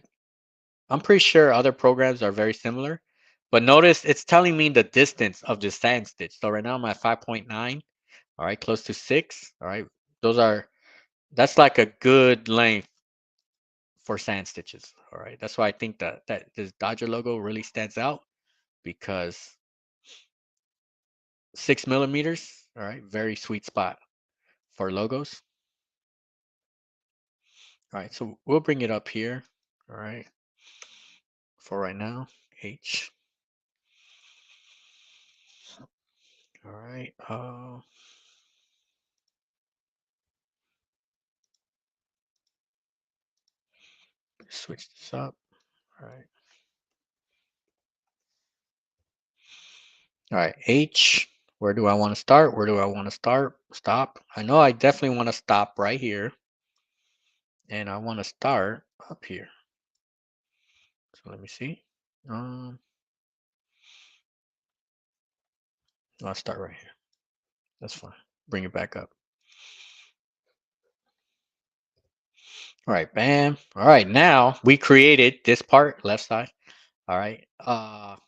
pretty sure other programs are very similar. But notice it's telling me the distance of the sand stitch. So right now I'm at 5.9. All right, close to 6. All right, those are that's like a good length for sand stitches. All right, that's why I think that this Dodger logo really stands out because 6 millimeters. All right, very sweet spot for logos. All right, so we'll bring it up here. All right, for right now, H. All right, switch this up. All right, all right, H. Where do I want to start? Where do I want to start? Stop. I know I definitely want to stop right here. And I want to start up here. So let me see. I'll start right here. That's fine. Bring it back up. All right, bam. All right, now we created this part, left side. All right.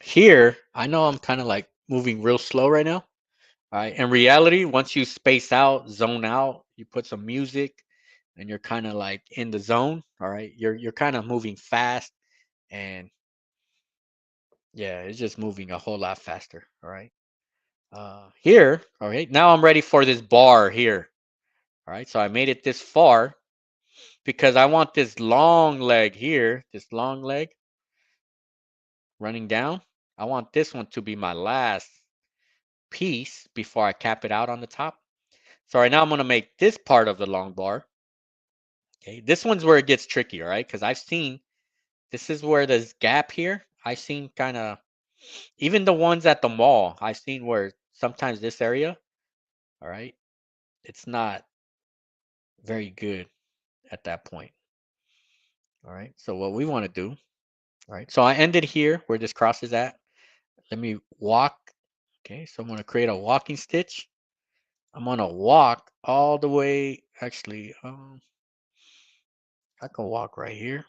Here, I know I'm kind of like moving real slow right now. All right. In reality, once you space out, zone out, you put some music and you're kind of like in the zone. All right. You're kind of moving fast and yeah, it's just moving a whole lot faster. All right. Here, all right. Now I'm ready for this bar here. All right. So I made it this far because I want this long leg here, this long leg running down. I want this one to be my last piece before I cap it out on the top. So right now I'm going to make this part of the long bar. Okay, this one's where it gets tricky, all right? Because I've seen this is where there's gap here. I've seen kind of even the ones at the mall. I've seen where sometimes this area, all right, it's not very good at that point. All right, so what we want to do, all right, so I ended here where this cross is at. Let me walk. Okay, so I'm going to create a walking stitch. I'm going to walk all the way. Actually, I can walk right here.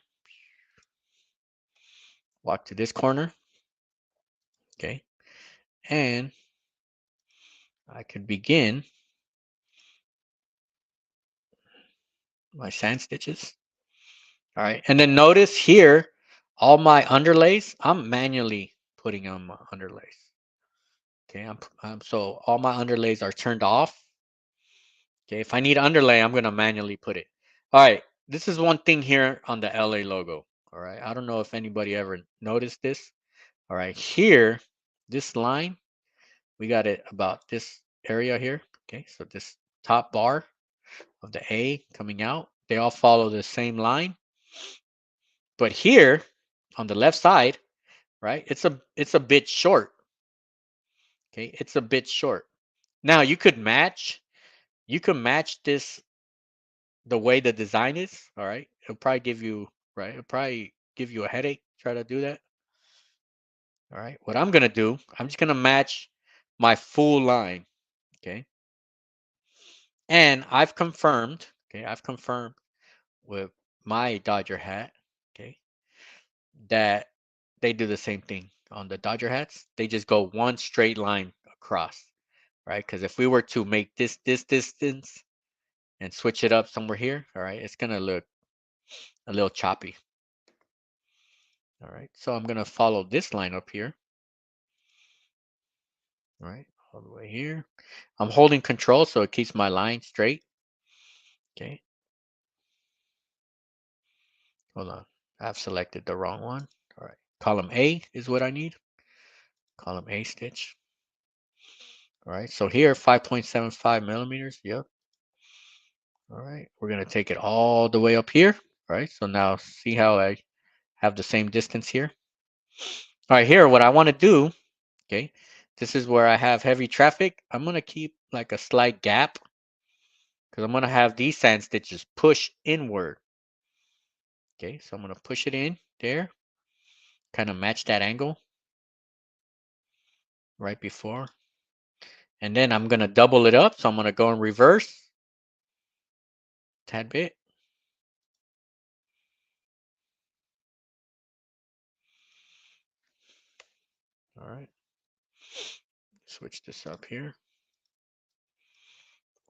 Walk to this corner. Okay, and I could begin my sand stitches. All right, and then notice here, all my underlays, I'm manually putting on my underlays. Okay, so all my underlays are turned off. Okay, if I need underlay, I'm gonna manually put it. All right, this is one thing here on the LA logo. All right, I don't know if anybody ever noticed this. All right, here, this line, we got it about this area here. Okay, so this top bar of the A coming out, they all follow the same line. But here on the left side, right, it's a bit short. Okay, it's a bit short. Now you could match this the way the design is. All right, it'll probably give you right. It'll probably give you a headache. Try to do that. All right, what I'm gonna do, I'm just gonna match my full line. Okay, and I've confirmed. Okay, I've confirmed with my Dodger hat. Okay, that they do the same thing on the Dodger hats. They just go one straight line across, right? Because if we were to make this distance and switch it up somewhere here, all right, it's gonna look a little choppy. All right, so I'm gonna follow this line up here, all right, all the way here. I'm holding control so it keeps my line straight. Okay, hold on. I've selected the wrong one. All right, column A is what I need. Column A stitch. All right, so here 5.75 millimeters. Yep. All right, we're gonna take it all the way up here. All right, so now see how I have the same distance here. All right, here, what I want to do, okay, this is where I have heavy traffic. I'm gonna keep like a slight gap because I'm gonna have these sand stitches push inward. Okay, so I'm gonna push it in there, kind of match that angle right before. And then I'm gonna double it up. So I'm gonna go in reverse, tad bit. All right, switch this up here.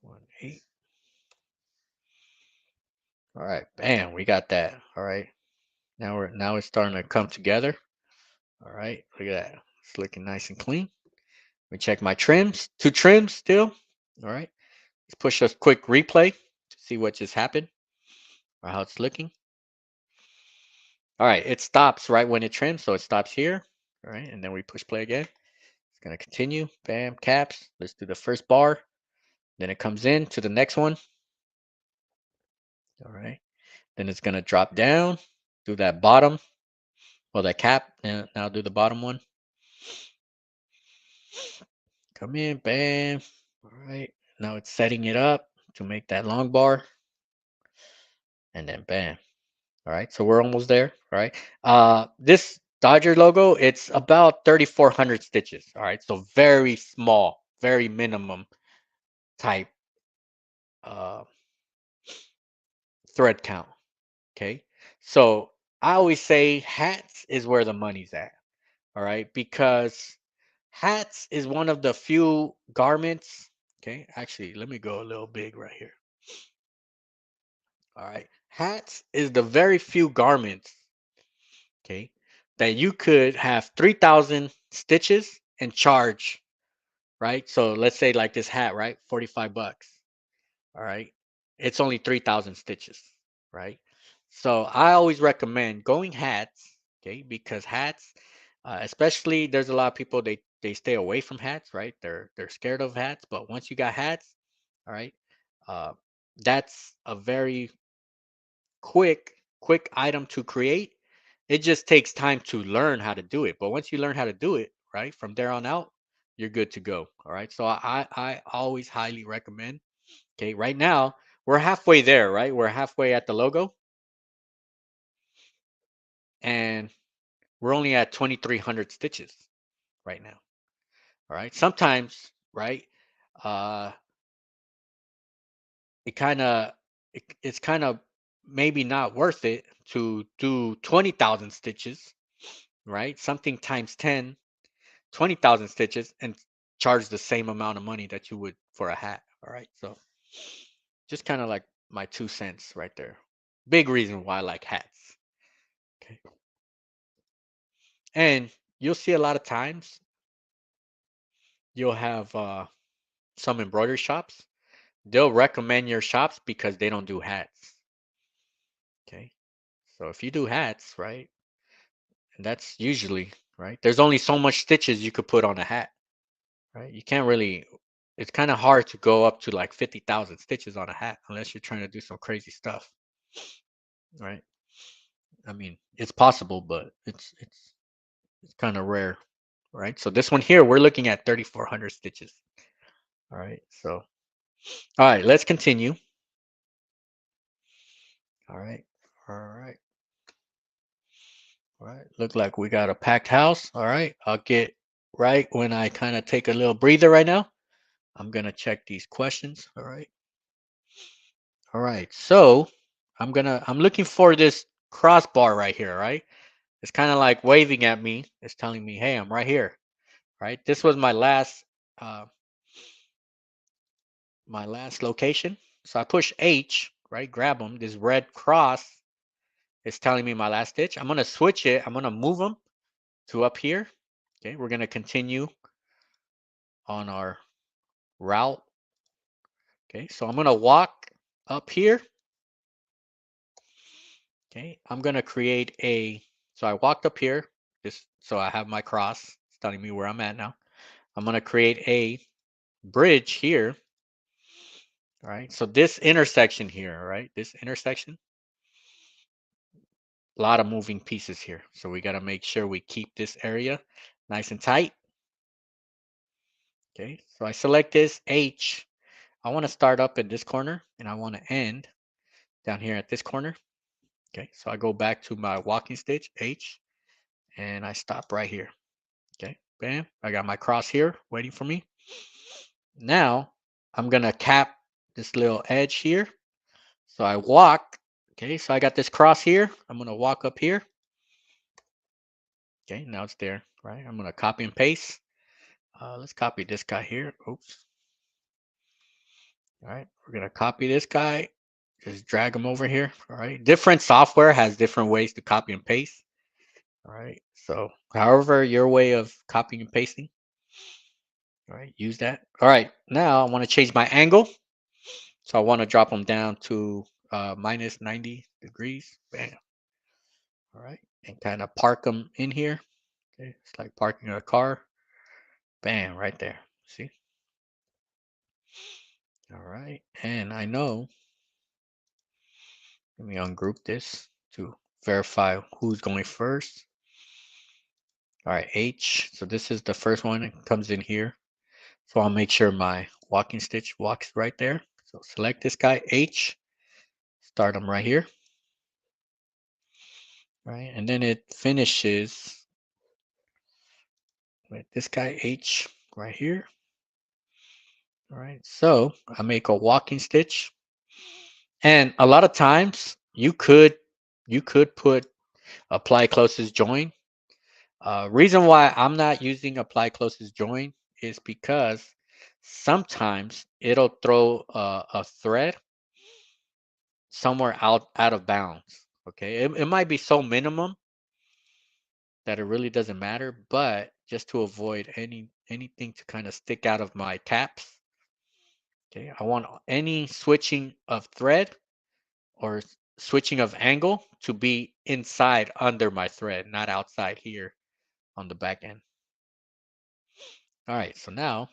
1/8. All right, bam, we got that. All right, now it's starting to come together. All right, look at that. It's looking nice and clean. Let me check my trims. Two trims still. All right, let's push a quick replay to see what just happened or how it's looking. All right, it stops right when it trims, so it stops here. All right, and then we push play again. It's gonna continue. Bam, caps. Let's do the first bar. Then it comes in to the next one. All right, then it's gonna drop down. Do that bottom. Well, that cap. And now do the bottom one. come in, bam. All right, now it's setting it up to make that long bar, and then bam. All right, so we're almost there. All right, this Dodger logo, it's about 3,400 stitches. All right, so very small, very minimum type uh, thread count. Okay, so I always say hats is where the money's at. All right, because hats is one of the few garments. Okay, actually, let me go a little big right here. All right, hats is the very few garments, okay, that you could have 3,000 stitches and charge, right? So let's say like this hat, right? 45 bucks. All right. It's only 3,000 stitches, right? So I always recommend going hats, okay? Because hats, especially there's a lot of people they stay away from hats, right? They're scared of hats, but once you got hats, all right, uh, that's a very quick item to create. It just takes time to learn how to do it. But once you learn how to do it, right, from there on out, you're good to go. All right. So I always highly recommend. Okay, right now we're halfway there, right? We're halfway at the logo, and we're only at 2,300 stitches right now. All right. Sometimes, right? Uh, it kind of it's kind of maybe not worth it to do 20,000 stitches, right? Something times 10, 20,000 stitches and charge the same amount of money that you would for a hat. All right. So just kind of like my 2 cents right there. Big reason why I like hats. Okay. And you'll see a lot of times you'll have some embroidery shops. They'll recommend your shops because they don't do hats. Okay. So if you do hats, right, and that's usually right, there's only so much stitches you could put on a hat. Right? You can't really, it's kind of hard to go up to like 50,000 stitches on a hat unless you're trying to do some crazy stuff, right? I mean, it's possible, but it's kind of rare, right? So this one here, we're looking at 3,400 stitches. All right. So, all right, let's continue. All right. All right. All right. Look like we got a packed house. All right. I'll get right when I kind of take a little breather right now. I'm going to check these questions. All right. All right. So I'm looking for this crossbar right here, right? It's kind of like waving at me. It's telling me, hey, I'm right here. Right? This was uh my last location. So I push H, right? Grab them. This red cross is telling me my last stitch. I'm gonna switch it. I'm gonna move them to up here. Okay, we're gonna continue on our route. Okay, so I'm gonna walk up here. Okay, I'm gonna create a. So I walked up here. This so I have my cross. It's telling me where I'm at now. I'm gonna create a bridge here. All right. So this intersection here, right? This intersection, a lot of moving pieces here. So we got to make sure we keep this area nice and tight. Okay. So I select this H. I want to start up at this corner and I want to end down here at this corner. Okay. So I go back to my walking stitch H and I stop right here. Okay. Bam. I got my cross here waiting for me. Now I'm going to cap this little edge here. So I walk. Okay. So I got this cross here. I'm going to walk up here. Okay, now it's there, right? I'm gonna copy and paste. Let's copy this guy here. Oops. All right, we're gonna copy this guy. Just drag him over here. All right. Different software has different ways to copy and paste. All right. So, however, your way of copying and pasting. All right, use that. All right. Now I want to change my angle. So I want to drop them down to minus 90 degrees. Bam. All right, and kind of park them in here. Okay, it's like parking a car. Bam, right there. See? All right, and I know, let me ungroup this to verify who's going first. All right, H. So this is the first one. It comes in here. So I'll make sure my walking stitch walks right there. So select this guy, H, start them right here, right? And then it finishes with this guy, H, right here. All right, so I make a walking stitch. And a lot of times you could put apply closest join. Reason why I'm not using apply closest join is because sometimes it'll throw a thread somewhere out of bounds. Okay, it might be so minimum that it really doesn't matter, but just to avoid anything to kind of stick out of my caps. Okay, I want any switching of thread or switching of angle to be inside under my thread, not outside here on the back end. All right, so now,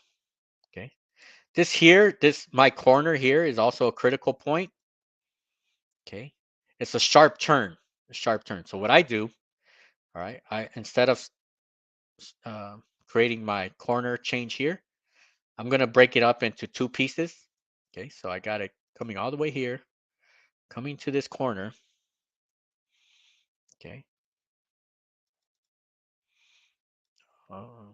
okay, this my corner here is also a critical point. Okay, it's a sharp turn. So what I do, all right, I instead of uh, creating my corner change here, I'm gonna break it up into two pieces. Okay, so I got it coming all the way here, coming to this corner. Okay. Uh,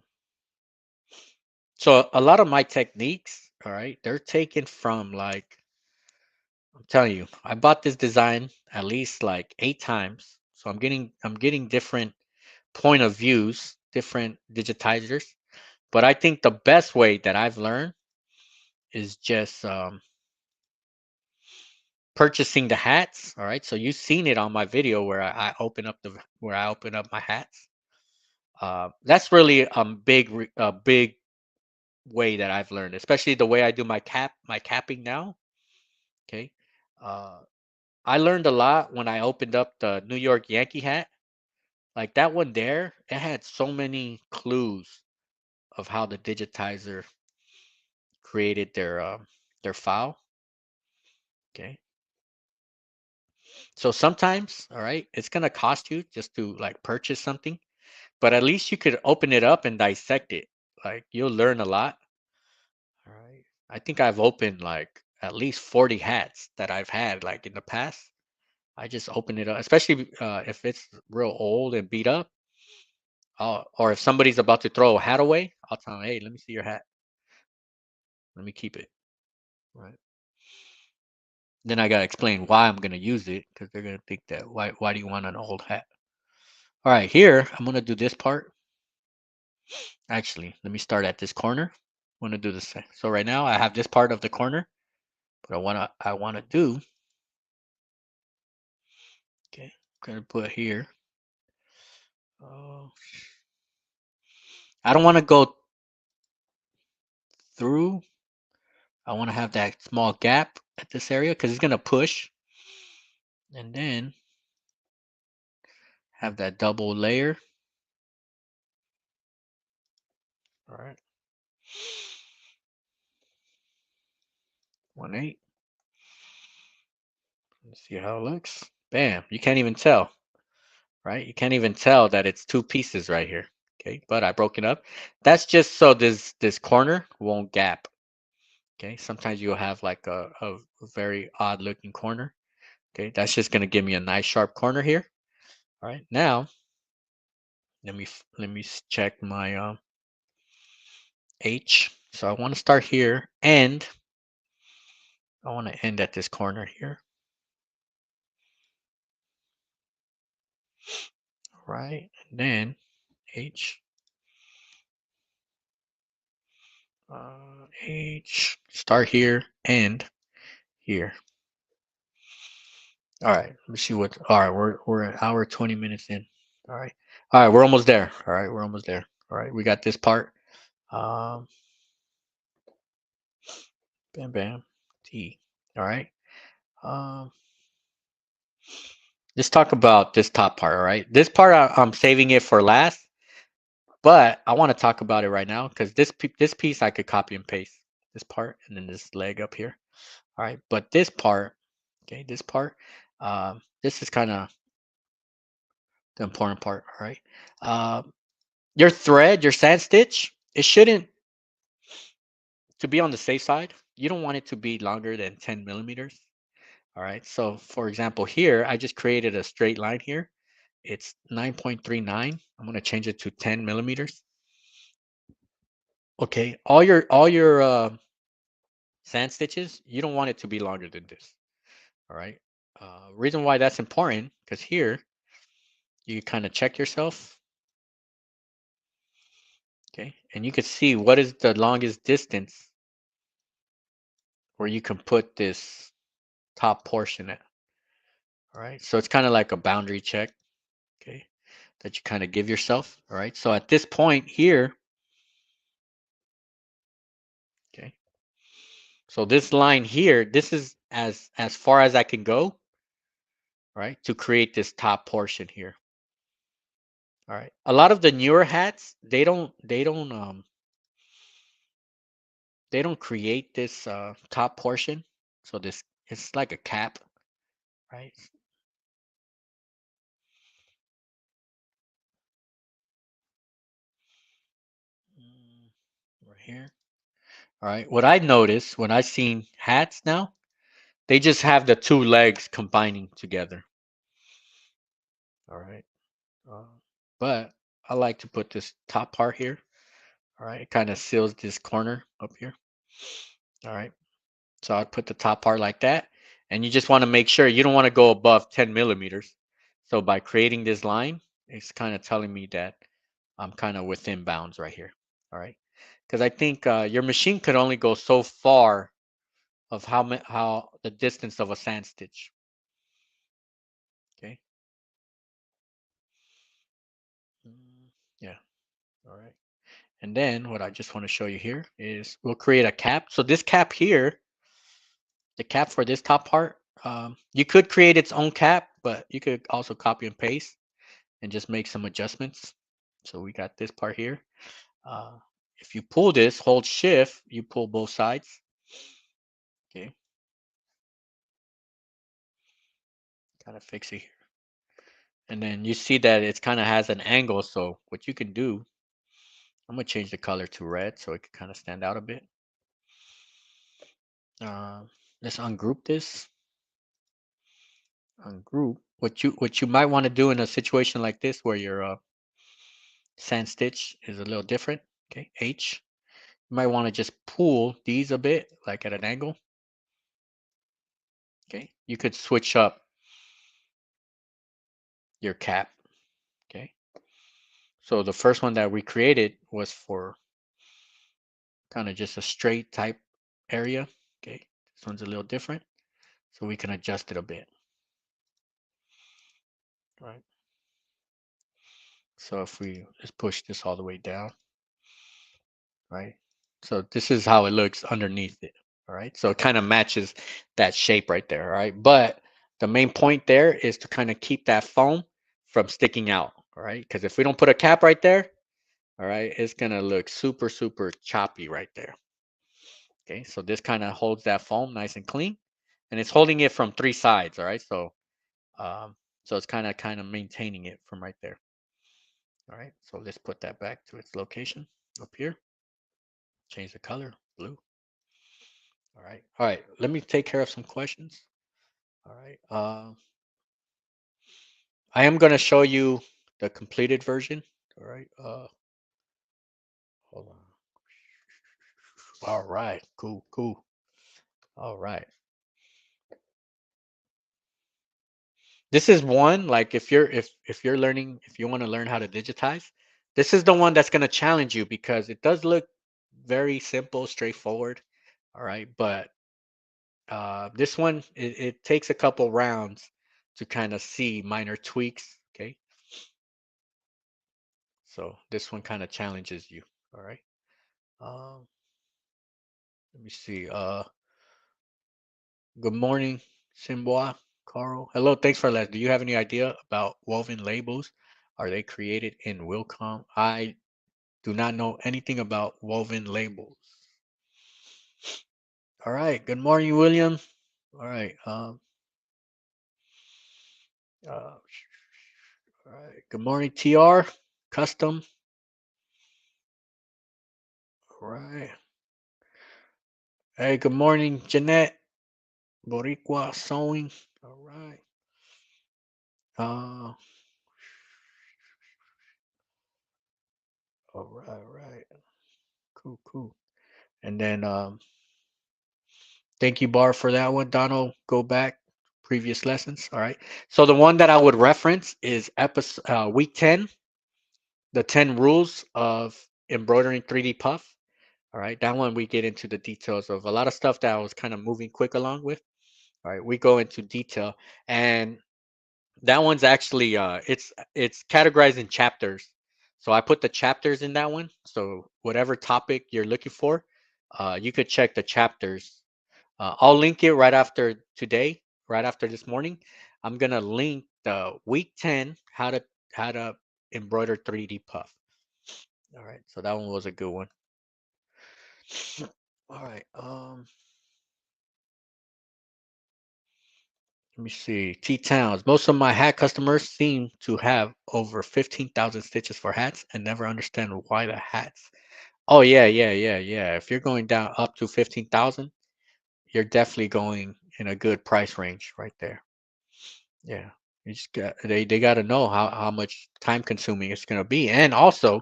so a lot of my techniques, all right, they're taken from like I'm telling you, I bought this design at least like 8 times. So I'm getting different point of views, different digitizers. But I think the best way that I've learned is just purchasing the hats. All right. So you've seen it on my video where I open up where I open up my hats. That's really a big way that I've learned, especially the way I do my capping now. Okay. Uh, I learned a lot when I opened up the New York Yankee hat. Like that one there, it had so many clues of how the digitizer created their file. Okay. So sometimes, all right, it's gonna cost you just to like purchase something, but at least you could open it up and dissect it. Like you'll learn a lot. All right. I think I've opened like at least 40 hats that I've had like in the past. I just open it up, especially if it's real old and beat up. Or if somebody's about to throw a hat away, I'll tell them, hey, let me see your hat. Let me keep it. Right. Then I gotta explain why I'm gonna use it because they're gonna think that why do you want an old hat? All right, here I'm gonna do this part. Actually, let me start at this corner. I'm gonna do this. So right now I have this part of the corner, but I wanna do. Okay, I'm gonna put here. Uh, I don't want to go through. I want to have that small gap at this area because it's gonna push, and then have that double layer. All right, 1/8. Let's see how it looks. Bam! You can't even tell, right? You can't even tell that it's two pieces right here. Okay, but I broke it up. That's just so this corner won't gap. Okay, sometimes you'll have like a very odd looking corner. Okay, that's just gonna give me a nice sharp corner here. All right, now let me check my H. So I want to start here and I want to end at this corner here. All right, and then H. H. Start here, end here. All right, let me see what. All right, we're an hour 20 minutes in. All right, we're almost there. All right, we're almost there. All right, we got this part. Um, bam, bam, T. All right. Um, let's talk about this top part. All right, this part I'm saving it for last, but I want to talk about it right now because this piece I could copy and paste this part and then this leg up here. All right, but this part, okay, this part, this is kind of the important part. All right, your thread, your sand stitch, it shouldn't to be on the safe side, you don't want it to be longer than 10 millimeters. All right. So for example, here, I just created a straight line here. It's 9.39. I'm going to change it to 10 millimeters. Okay. All your sand stitches, you don't want it to be longer than this. All right. Reason why that's important, because here you kind of check yourself. Okay. And you can see what is the longest distance where you can put this top portion at. All right. So it's kind of like a boundary check. Okay. That you kind of give yourself. All right. So at this point here, okay. So this line here, this is as far as I can go, right, to create this top portion here. All right. A lot of the newer hats, they don't create this top portion. So this it's like a cap, right? Right here. All right. What I noticed when I seen hats now, they just have the two legs combining together. All right. Uh, but I like to put this top part here. All right. It kind of seals this corner up here. All right. So I'd put the top part like that. And you just want to make sure you don't want to go above 10 millimeters. So by creating this line, it's kind of telling me that I'm kind of within bounds right here. All right. Because I think your machine could only go so far of how the distance of a sand stitch. Okay. Yeah. All right. And then what I just want to show you here is we'll create a cap. So this cap here, the cap for this top part, you could create its own cap, but you could also copy and paste and just make some adjustments. So we got this part here. Uh, if you pull this, hold shift, you pull both sides. Okay, kind of fix it here. And then you see that it's kind of has an angle. So what you can do, I'm gonna change the color to red so it can kind of stand out a bit. Uh, let's ungroup this. Ungroup. What you might want to do in a situation like this where your sand stitch is a little different. Okay, H. You might want to just pull these a bit, like at an angle. Okay, you could switch up your cap. Okay, so the first one that we created was for kind of just a straight type area. Okay, this one's a little different, so we can adjust it a bit. Right. So if we just push this all the way down, right? So this is how it looks underneath it. All right. So it kind of matches that shape right there. All right. But the main point there is to kind of keep that foam from sticking out. All right. Because if we don't put a cap right there, all right, it's going to look super, super choppy right there. Okay. So this kind of holds that foam nice and clean. And it's holding it from three sides. All right. Um, so it's kind of maintaining it from right there. All right. So let's put that back to its location up here. Change the color, blue. All right. All right. Let me take care of some questions. All right. I am going to show you the completed version. All right. Hold on. All right. Cool. Cool. All right. This is one like if you're learning if you want to learn how to digitize, this is the one that's going to challenge you because it does look very simple, straightforward. All right. But this one it takes a couple rounds to kind of see minor tweaks. Okay. So this one kind of challenges you. All right. Um, let me see. Good morning, Simbois, Carl. Hello, thanks for that. Do you have any idea about woven labels? Are they created in Wilcom? I do not know anything about woven labels. All right. Good morning, William. All right. All right. Good morning, TR. Custom. All right. Hey, good morning, Jeanette. Boricua sewing. All right. Uh, all right. Cool, cool. And then thank you, Bar, for that one. Donald, go back previous lessons. All right. So the one that I would reference is episode week 10, the 10 rules of embroidering 3D puff. All right. That one we get into the details of a lot of stuff that I was kind of moving quick along with. All right. We go into detail, and that one's actually it's categorized in chapters. So I put the chapters in that one. So whatever topic you're looking for, you could check the chapters. I'll link it right after today, right after this morning. I'm gonna link the week 10 how to embroider 3D puff. All right, so that one was a good one. All right, let me see. T Towns. Most of my hat customers seem to have over 15,000 stitches for hats and never understand why the hats. Oh yeah, yeah, yeah, yeah. If you're going down up to 15,000, you're definitely going in a good price range right there. Yeah. You just got they got to know how much time consuming it's going to be. And also,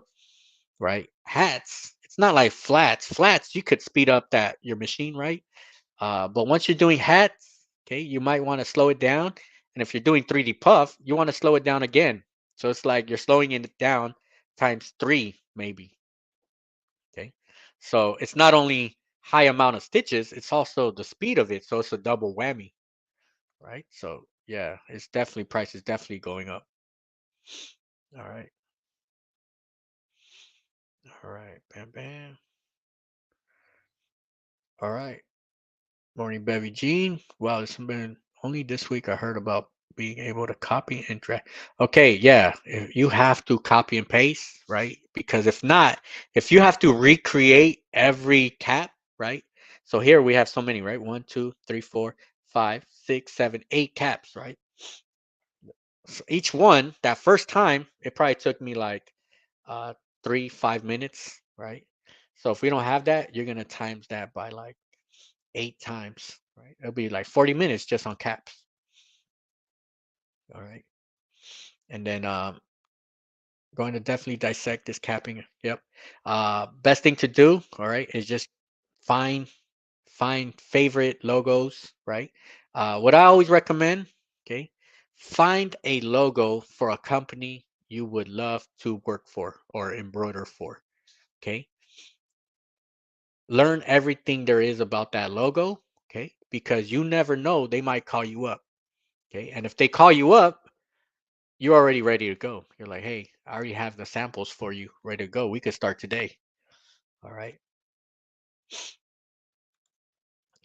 right? Hats, it's not like flats. Flats, you could speed up that your machine, right? But once you're doing hats, okay, you might want to slow it down. And if you're doing 3D puff, you want to slow it down again. So it's like you're slowing it down times three, maybe. Okay. So it's not only high amount of stitches, it's also the speed of it. So it's a double whammy, right? So yeah, it's definitely price is definitely going up. All right. All right. Bam bam. All right. Morning, Bevy Jean. Wow, this has been only this week I heard about being able to copy and drag. Okay, yeah, you have to copy and paste, right? Because if not, if you have to recreate every cap, right? So here we have so many, right? One, two, three, four, five, six, seven, eight caps, right? So each one, that first time, it probably took me like uh 3, 5 minutes, right? So if we don't have that, you're gonna times that by like 8 times, right? It'll be like 40 minutes just on caps. All right. And then going to definitely dissect this capping. Yep. Best thing to do, all right, is just find find favorite logos, right? What I always recommend, okay, find a logo for a company you would love to work for or embroider for. Okay. Learn everything there is about that logo, okay? Because you never know, they might call you up. Okay. And if they call you up, you're already ready to go. You're like, hey, I already have the samples for you ready to go. We could start today. All right.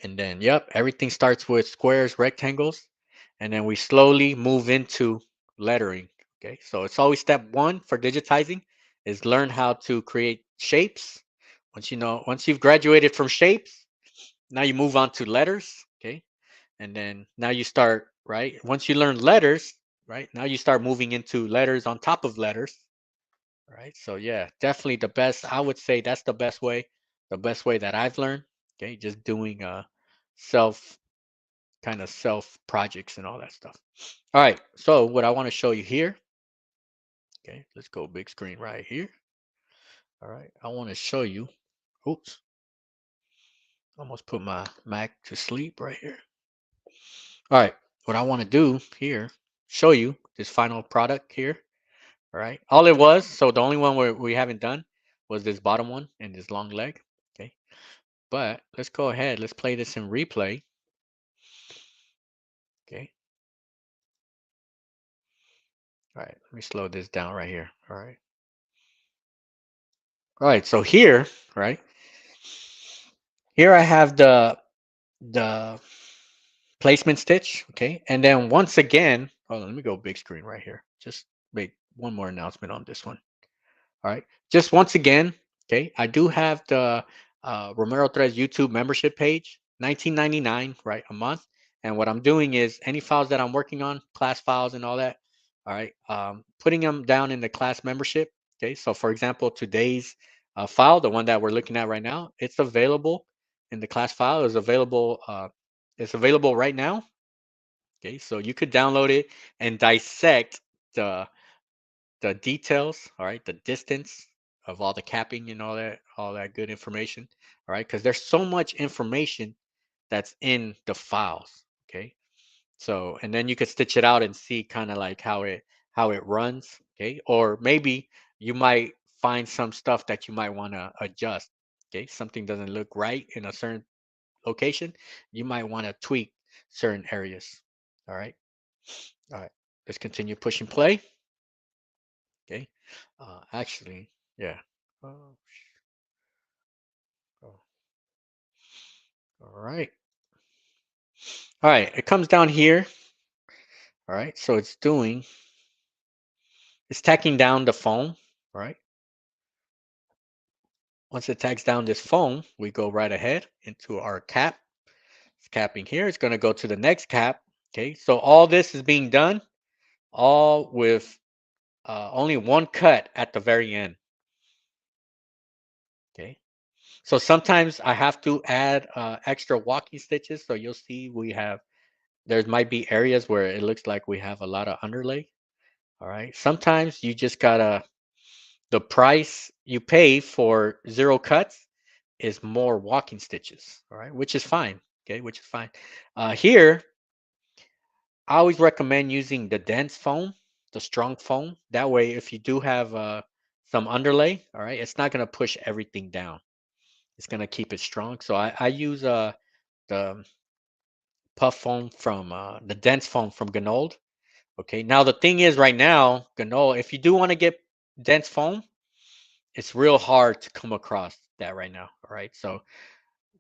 And then, yep, everything starts with squares, rectangles, and then we slowly move into lettering. Okay. So it's always step one for digitizing is learn how to create shapes. Once you've graduated from shapes, now you move on to letters. Okay. And then now you start, right? Once you learn letters, right? Now you start moving into letters on top of letters. Right. So yeah, definitely the best. I would say that's the best way that I've learned. Okay, just doing self self projects and all that stuff. All right. So what I want to show you here. Okay, let's go big screen right here. All right. I want to show you. Oops. Almost put my Mac to sleep right here. All right. What I want to do here, show you this final product here. All right. All it was. So the only one we haven't done was this bottom one and this long leg. Okay. But let's go ahead. Let's play this in replay. Okay. All right. Let me slow this down right here. All right. All right. So here, right here, I have the placement stitch. Okay. And then once again, hold on, let me go big screen right here. Just make one more announcement on this one. All right. Just once again, okay, I do have the Romero Threads YouTube membership page, 19.99, right, a month. And what I'm doing is any files that I'm working on, class files and all that, all right, putting them down in the class membership. Okay. So for example, today's file, the one that we're looking at right now, it's available in the class file is available. It's available right now. Okay, so you could download it and dissect the the details. All right, the distance of all the capping and all that good information. All right, because there's so much information that's in the files. Okay, so and then you could stitch it out and see kind of like how it runs. Okay, or maybe you might find some stuff that you might want to adjust. Okay, something doesn't look right in a certain location, you might want to tweak certain areas. All right. All right. Let's continue pushing play. Okay. Actually, yeah. Oh, oh, all right. All right. It comes down here. All right. So it's tacking down the foam. All right. Once it tacks down this foam, we go right ahead into our cap. It's capping here. It's going to go to the next cap. Okay. So all this is being done all with only one cut at the very end. Okay. So sometimes I have to add extra walking stitches. So you'll see there might be areas where it looks like we have a lot of underlay. All right. Sometimes you just gotta, the price you pay for zero cuts is more walking stitches. All right. Which is fine. Okay. Which is fine. Here, I always recommend using the dense foam, the strong foam. That way, if you do have some underlay, all right, it's not going to push everything down. It's going to keep it strong. So I use the puff foam from the dense foam from Ganold. Okay. Now the thing is, right now, Ganold, if you do want to get dense foam, it's real hard to come across that right now. All right. So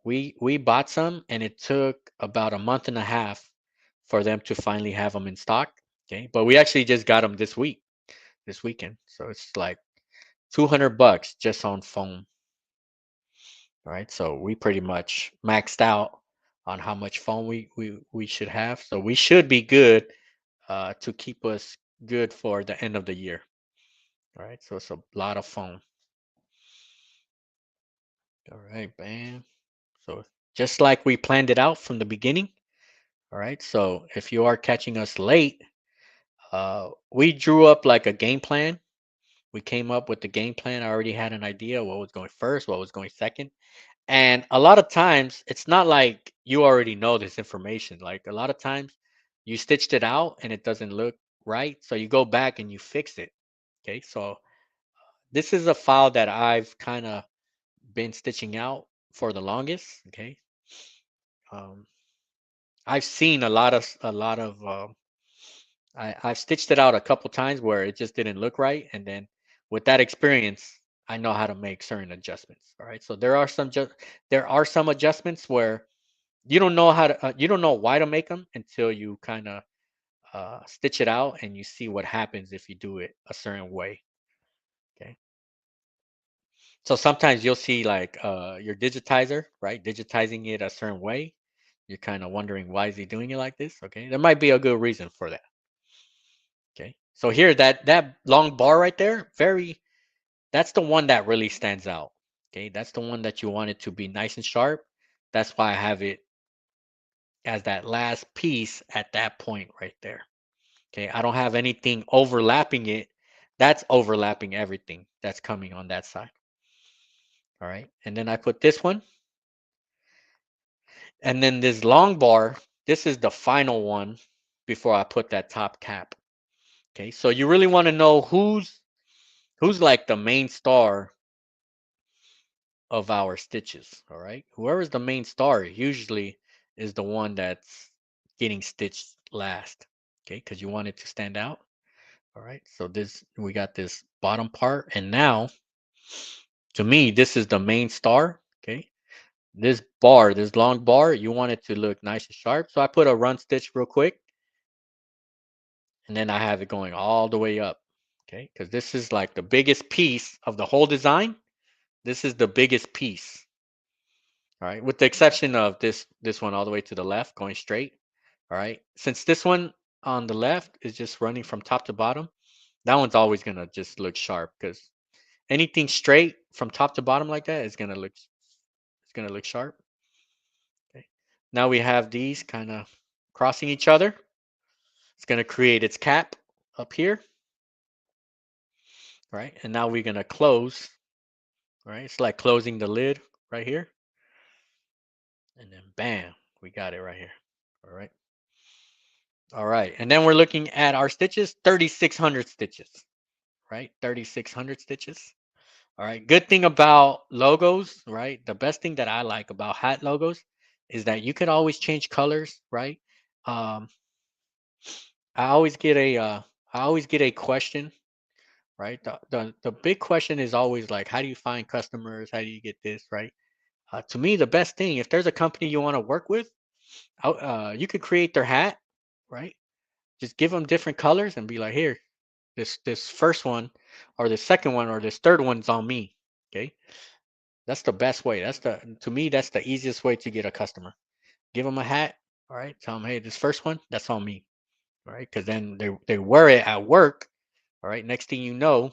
we bought some, and it took about a month and a half for them to finally have them in stock. Okay. But we actually just got them this weekend. So it's like $200 just on foam. All right. So we pretty much maxed out on how much foam we should have. So we should be good to keep us good for the end of the year. All right, so it's a lot of foam. All right, bam. So just like we planned it out from the beginning. All right, so if you are catching us late, we drew up like a game plan. We came up with the game plan. I already had an idea what was going first, what was going second. And a lot of times, it's not like you already know this information. Like a lot of times, you stitched it out and it doesn't look right. So you go back and you fix it. Okay, so this is a file that I've kind of been stitching out for the longest. Okay, um, I've seen I've stitched it out a couple times where it just didn't look right, and then with that experience, I know how to make certain adjustments. All right, so there are some adjustments where you don't know why to make them until you kind of stitch it out and you see what happens if you do it a certain way. Okay. So sometimes you'll see like your digitizer, right? Digitizing it a certain way. You're kind of wondering why is he doing it like this? Okay. There might be a good reason for that. Okay. So here that long bar right there, that's the one that really stands out. Okay. That's the one that you want it to be nice and sharp. That's why I have it as that last piece at that point right there. Okay. I don't have anything overlapping it. That's overlapping everything that's coming on that side. All right. And then I put this one. And then this long bar, this is the final one before I put that top cap. Okay, so you really want to know who's like the main star of our stitches. All right, whoever's the main star usually is the one that's getting stitched last. Okay, because you want it to stand out. All right, so this we got this bottom part, and now to me this is the main star. Okay, this long bar, you want it to look nice and sharp. So I put a run stitch real quick, and then I have it going all the way up. Okay, because this is like the biggest piece of the whole design. This is the biggest piece. All right, with the exception of this one all the way to the left, going straight. All right, since this one on the left is just running from top to bottom, that one's always gonna just look sharp because anything straight from top to bottom like that is gonna look sharp. Now we have these kind of crossing each other. It's going to create its cap up here, right? And now we're going to close, right? It's like closing the lid right here. And then bam, we got it right here. All right. All right. And then we're looking at our stitches, 3,600 stitches, right? 3,600 stitches. All right. Good thing about logos, right? The best thing that I like about hat logos is that you can always change colors, right? Um, I always get a question, right? The big question is always like, how do you find customers? How do you get this, right? To me, the best thing, if there's a company you want to work with, you could create their hat, right? Just give them different colors and be like, here, this first one, or the second one, or this third one's on me. Okay, that's the best way. That's the to me that's the easiest way to get a customer. Give them a hat, all right. Tell them, hey, this first one, that's on me, all right? Because then they wear it at work, all right. Next thing you know,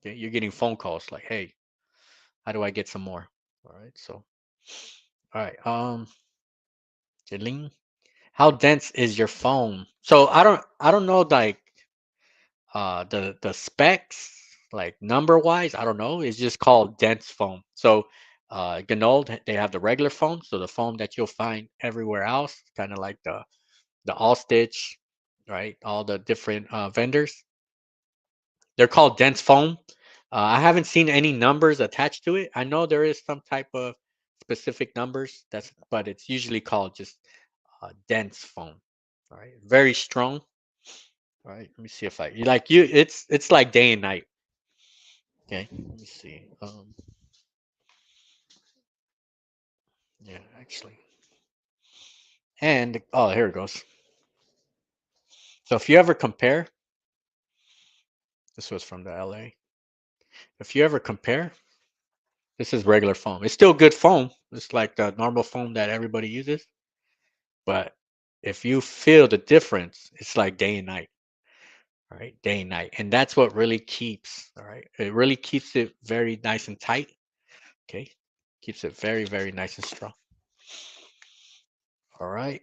okay, you're getting phone calls like, hey, how do I get some more? All right. So, all right. Jeline, how dense is your foam? So I don't know like the specs like number wise. I don't know. It's just called dense foam. So Ganold, they have the regular foam, so the foam that you'll find everywhere else, kind of like the AllStitch, right? All the different vendors, they're called dense foam. I haven't seen any numbers attached to it. I know there is some type of specific numbers, that's but it's usually called just dense foam. All right, very strong. All right, let me see if I you like you. It's like day and night. Okay, let me see. Yeah, actually, and oh, here it goes. So if you ever compare, this was from the LA. If you ever compare, this is regular foam. It's still good foam. It's like the normal foam that everybody uses. But if you feel the difference, it's like day and night, all right? Day and night. And that's what really keeps, all right? It really keeps it very nice and tight, okay? Keeps it very, very nice and strong. All right.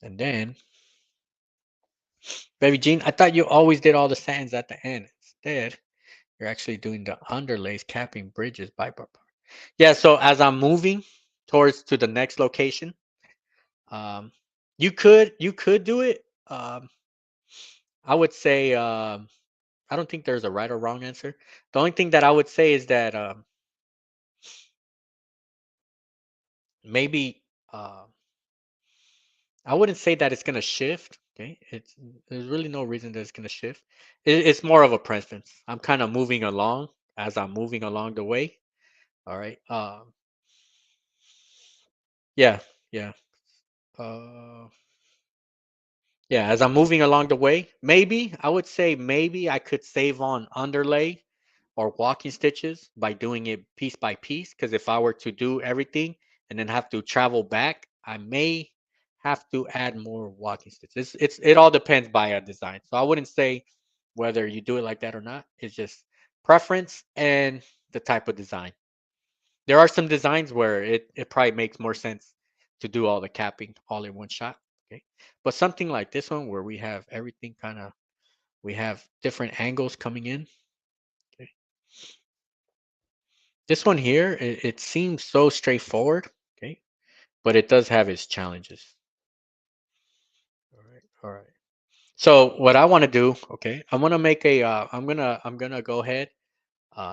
And then, Baby Jean, I thought you always did all the sands at the end. Instead, you're actually doing the underlays, capping bridges, by. Yeah, so as I'm moving towards to the next location, um, you could do it. I would say I don't think there's a right or wrong answer. The only thing that I would say is that maybe I wouldn't say that it's gonna shift. Okay, there's really no reason that it's gonna shift. It's more of a preference. I'm kind of moving along as I'm moving along the way. All right. Yeah, yeah. Uh, yeah. As I'm moving along the way, maybe I would say maybe I could save on underlay or walking stitches by doing it piece by piece. Because if I were to do everything and then have to travel back, I may have to add more walking stitches. It all depends by a design. So I wouldn't say whether you do it like that or not. It's just preference and the type of design. There are some designs where it probably makes more sense to do all the capping all in one shot. Okay. But something like this one where we have everything kind of we have different angles coming in. Okay. This one here, it seems so straightforward, okay, but it does have its challenges. All right, all right. So what I want to do, okay, I want to make a. I'm gonna go ahead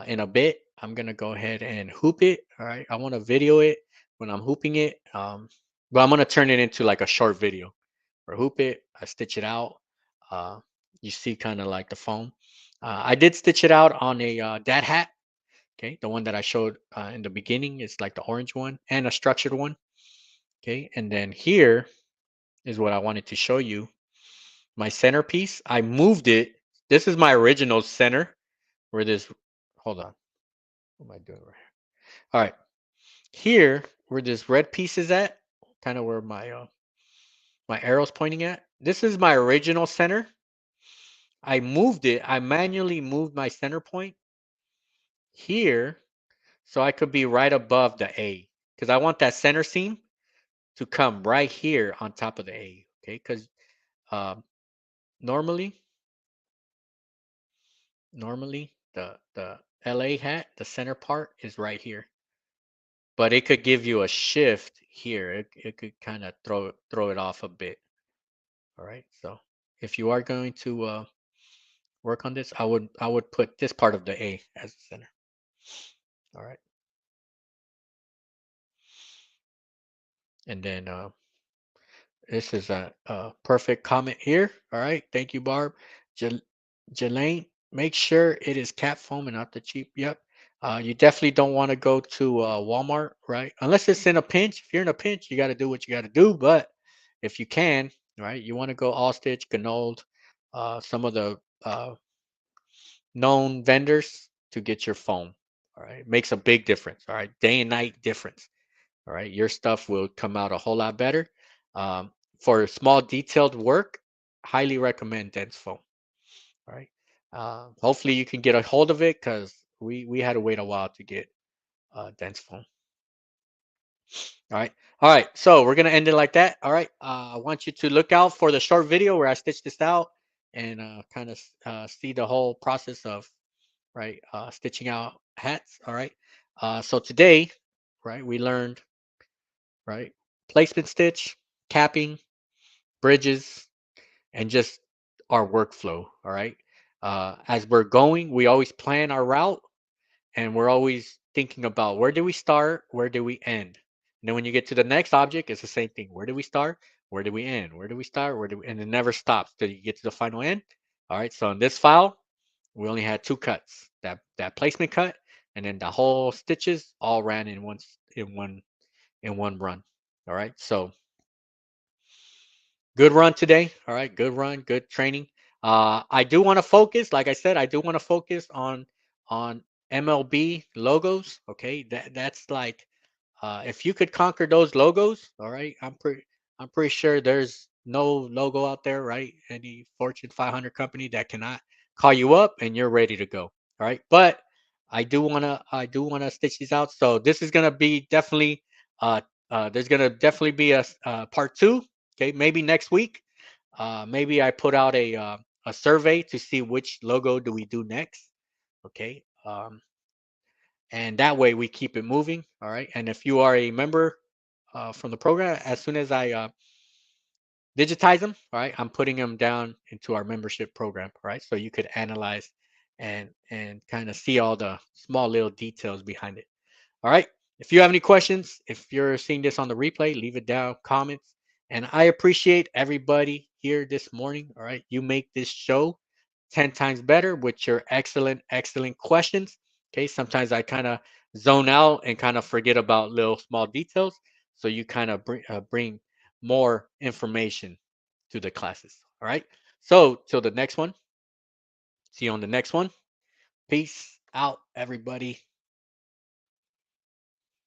in a bit. I'm gonna go ahead and hoop it. All right, I want to video it when I'm hooping it. But I'm gonna turn it into like a short video. Or hoop it, I stitch it out. Uh, you see kind of like the foam. I did stitch it out on a dad hat. Okay, the one that I showed in the beginning is like the orange one and a structured one. Okay, and then here is what I wanted to show you. My centerpiece, I moved it. This is my original center where this, hold on, what am I doing right here? All right, here where this red piece is at, kind of where my arrow's pointing at. This is my original center. I moved it. I manually moved my center point here so I could be right above the A. because I want that center seam to come right here on top of the A. Okay, because um, normally, normally the LA hat, the center part is right here, but it could give you a shift here. It could kind of throw it off a bit. All right, so if you are going to work on this, I would put this part of the A as the center. All right, and then this is a perfect comment here. All right. Thank you, Barb. Jel- Jelaine, make sure it is cat foam and not the cheap. Yep. You definitely don't want to go to Walmart, right? Unless it's in a pinch. If you're in a pinch, you got to do what you got to do. But if you can, right, you want to go AllStitch, Ganold, some of the known vendors to get your foam. All right. It makes a big difference. All right. Day and night difference. All right, your stuff will come out a whole lot better. Um, for small detailed work, highly recommend dense foam. All right. Hopefully you can get a hold of it because we had to wait a while to get dense foam. All right. All right. So we're gonna end it like that. All right. I want you to look out for the short video where I stitch this out and kind of see the whole process of right stitching out hats. All right. So today, right, we learned right placement stitch, capping, bridges, and just our workflow. All right. As we're going, we always plan our route and we're always thinking about where do we start, where do we end. And then when you get to the next object, it's the same thing. Where do we start? Where do we end? Where do we start? And it never stops till you get to the final end. All right. So in this file, we only had two cuts. That placement cut, and then the whole stitches all ran in one run. All right. So good run today. All right, good run, good training. I do want to focus, like I said, I do want to focus on MLB logos. Okay, that's like if you could conquer those logos, all right, I'm pretty sure there's no logo out there, right? Any Fortune 500 company that cannot call you up and you're ready to go. All right, but I do wanna stitch these out. So this is gonna be definitely uh there's gonna definitely be part two. Okay, maybe next week. Maybe I put out a survey to see which logo do we do next. Okay, and that way we keep it moving. All right, and if you are a member from the program, as soon as I digitize them, all right, I'm putting them down into our membership program. All right, so you could analyze and kind of see all the small little details behind it. All right. If you have any questions, if you're seeing this on the replay, leave it down, comments. And I appreciate everybody here this morning. All right. You make this show 10 times better with your excellent, excellent questions. Okay. Sometimes I kind of zone out and kind of forget about little small details. So you kind of bring more information to the classes. All right. So till the next one, see you on the next one. Peace out, everybody.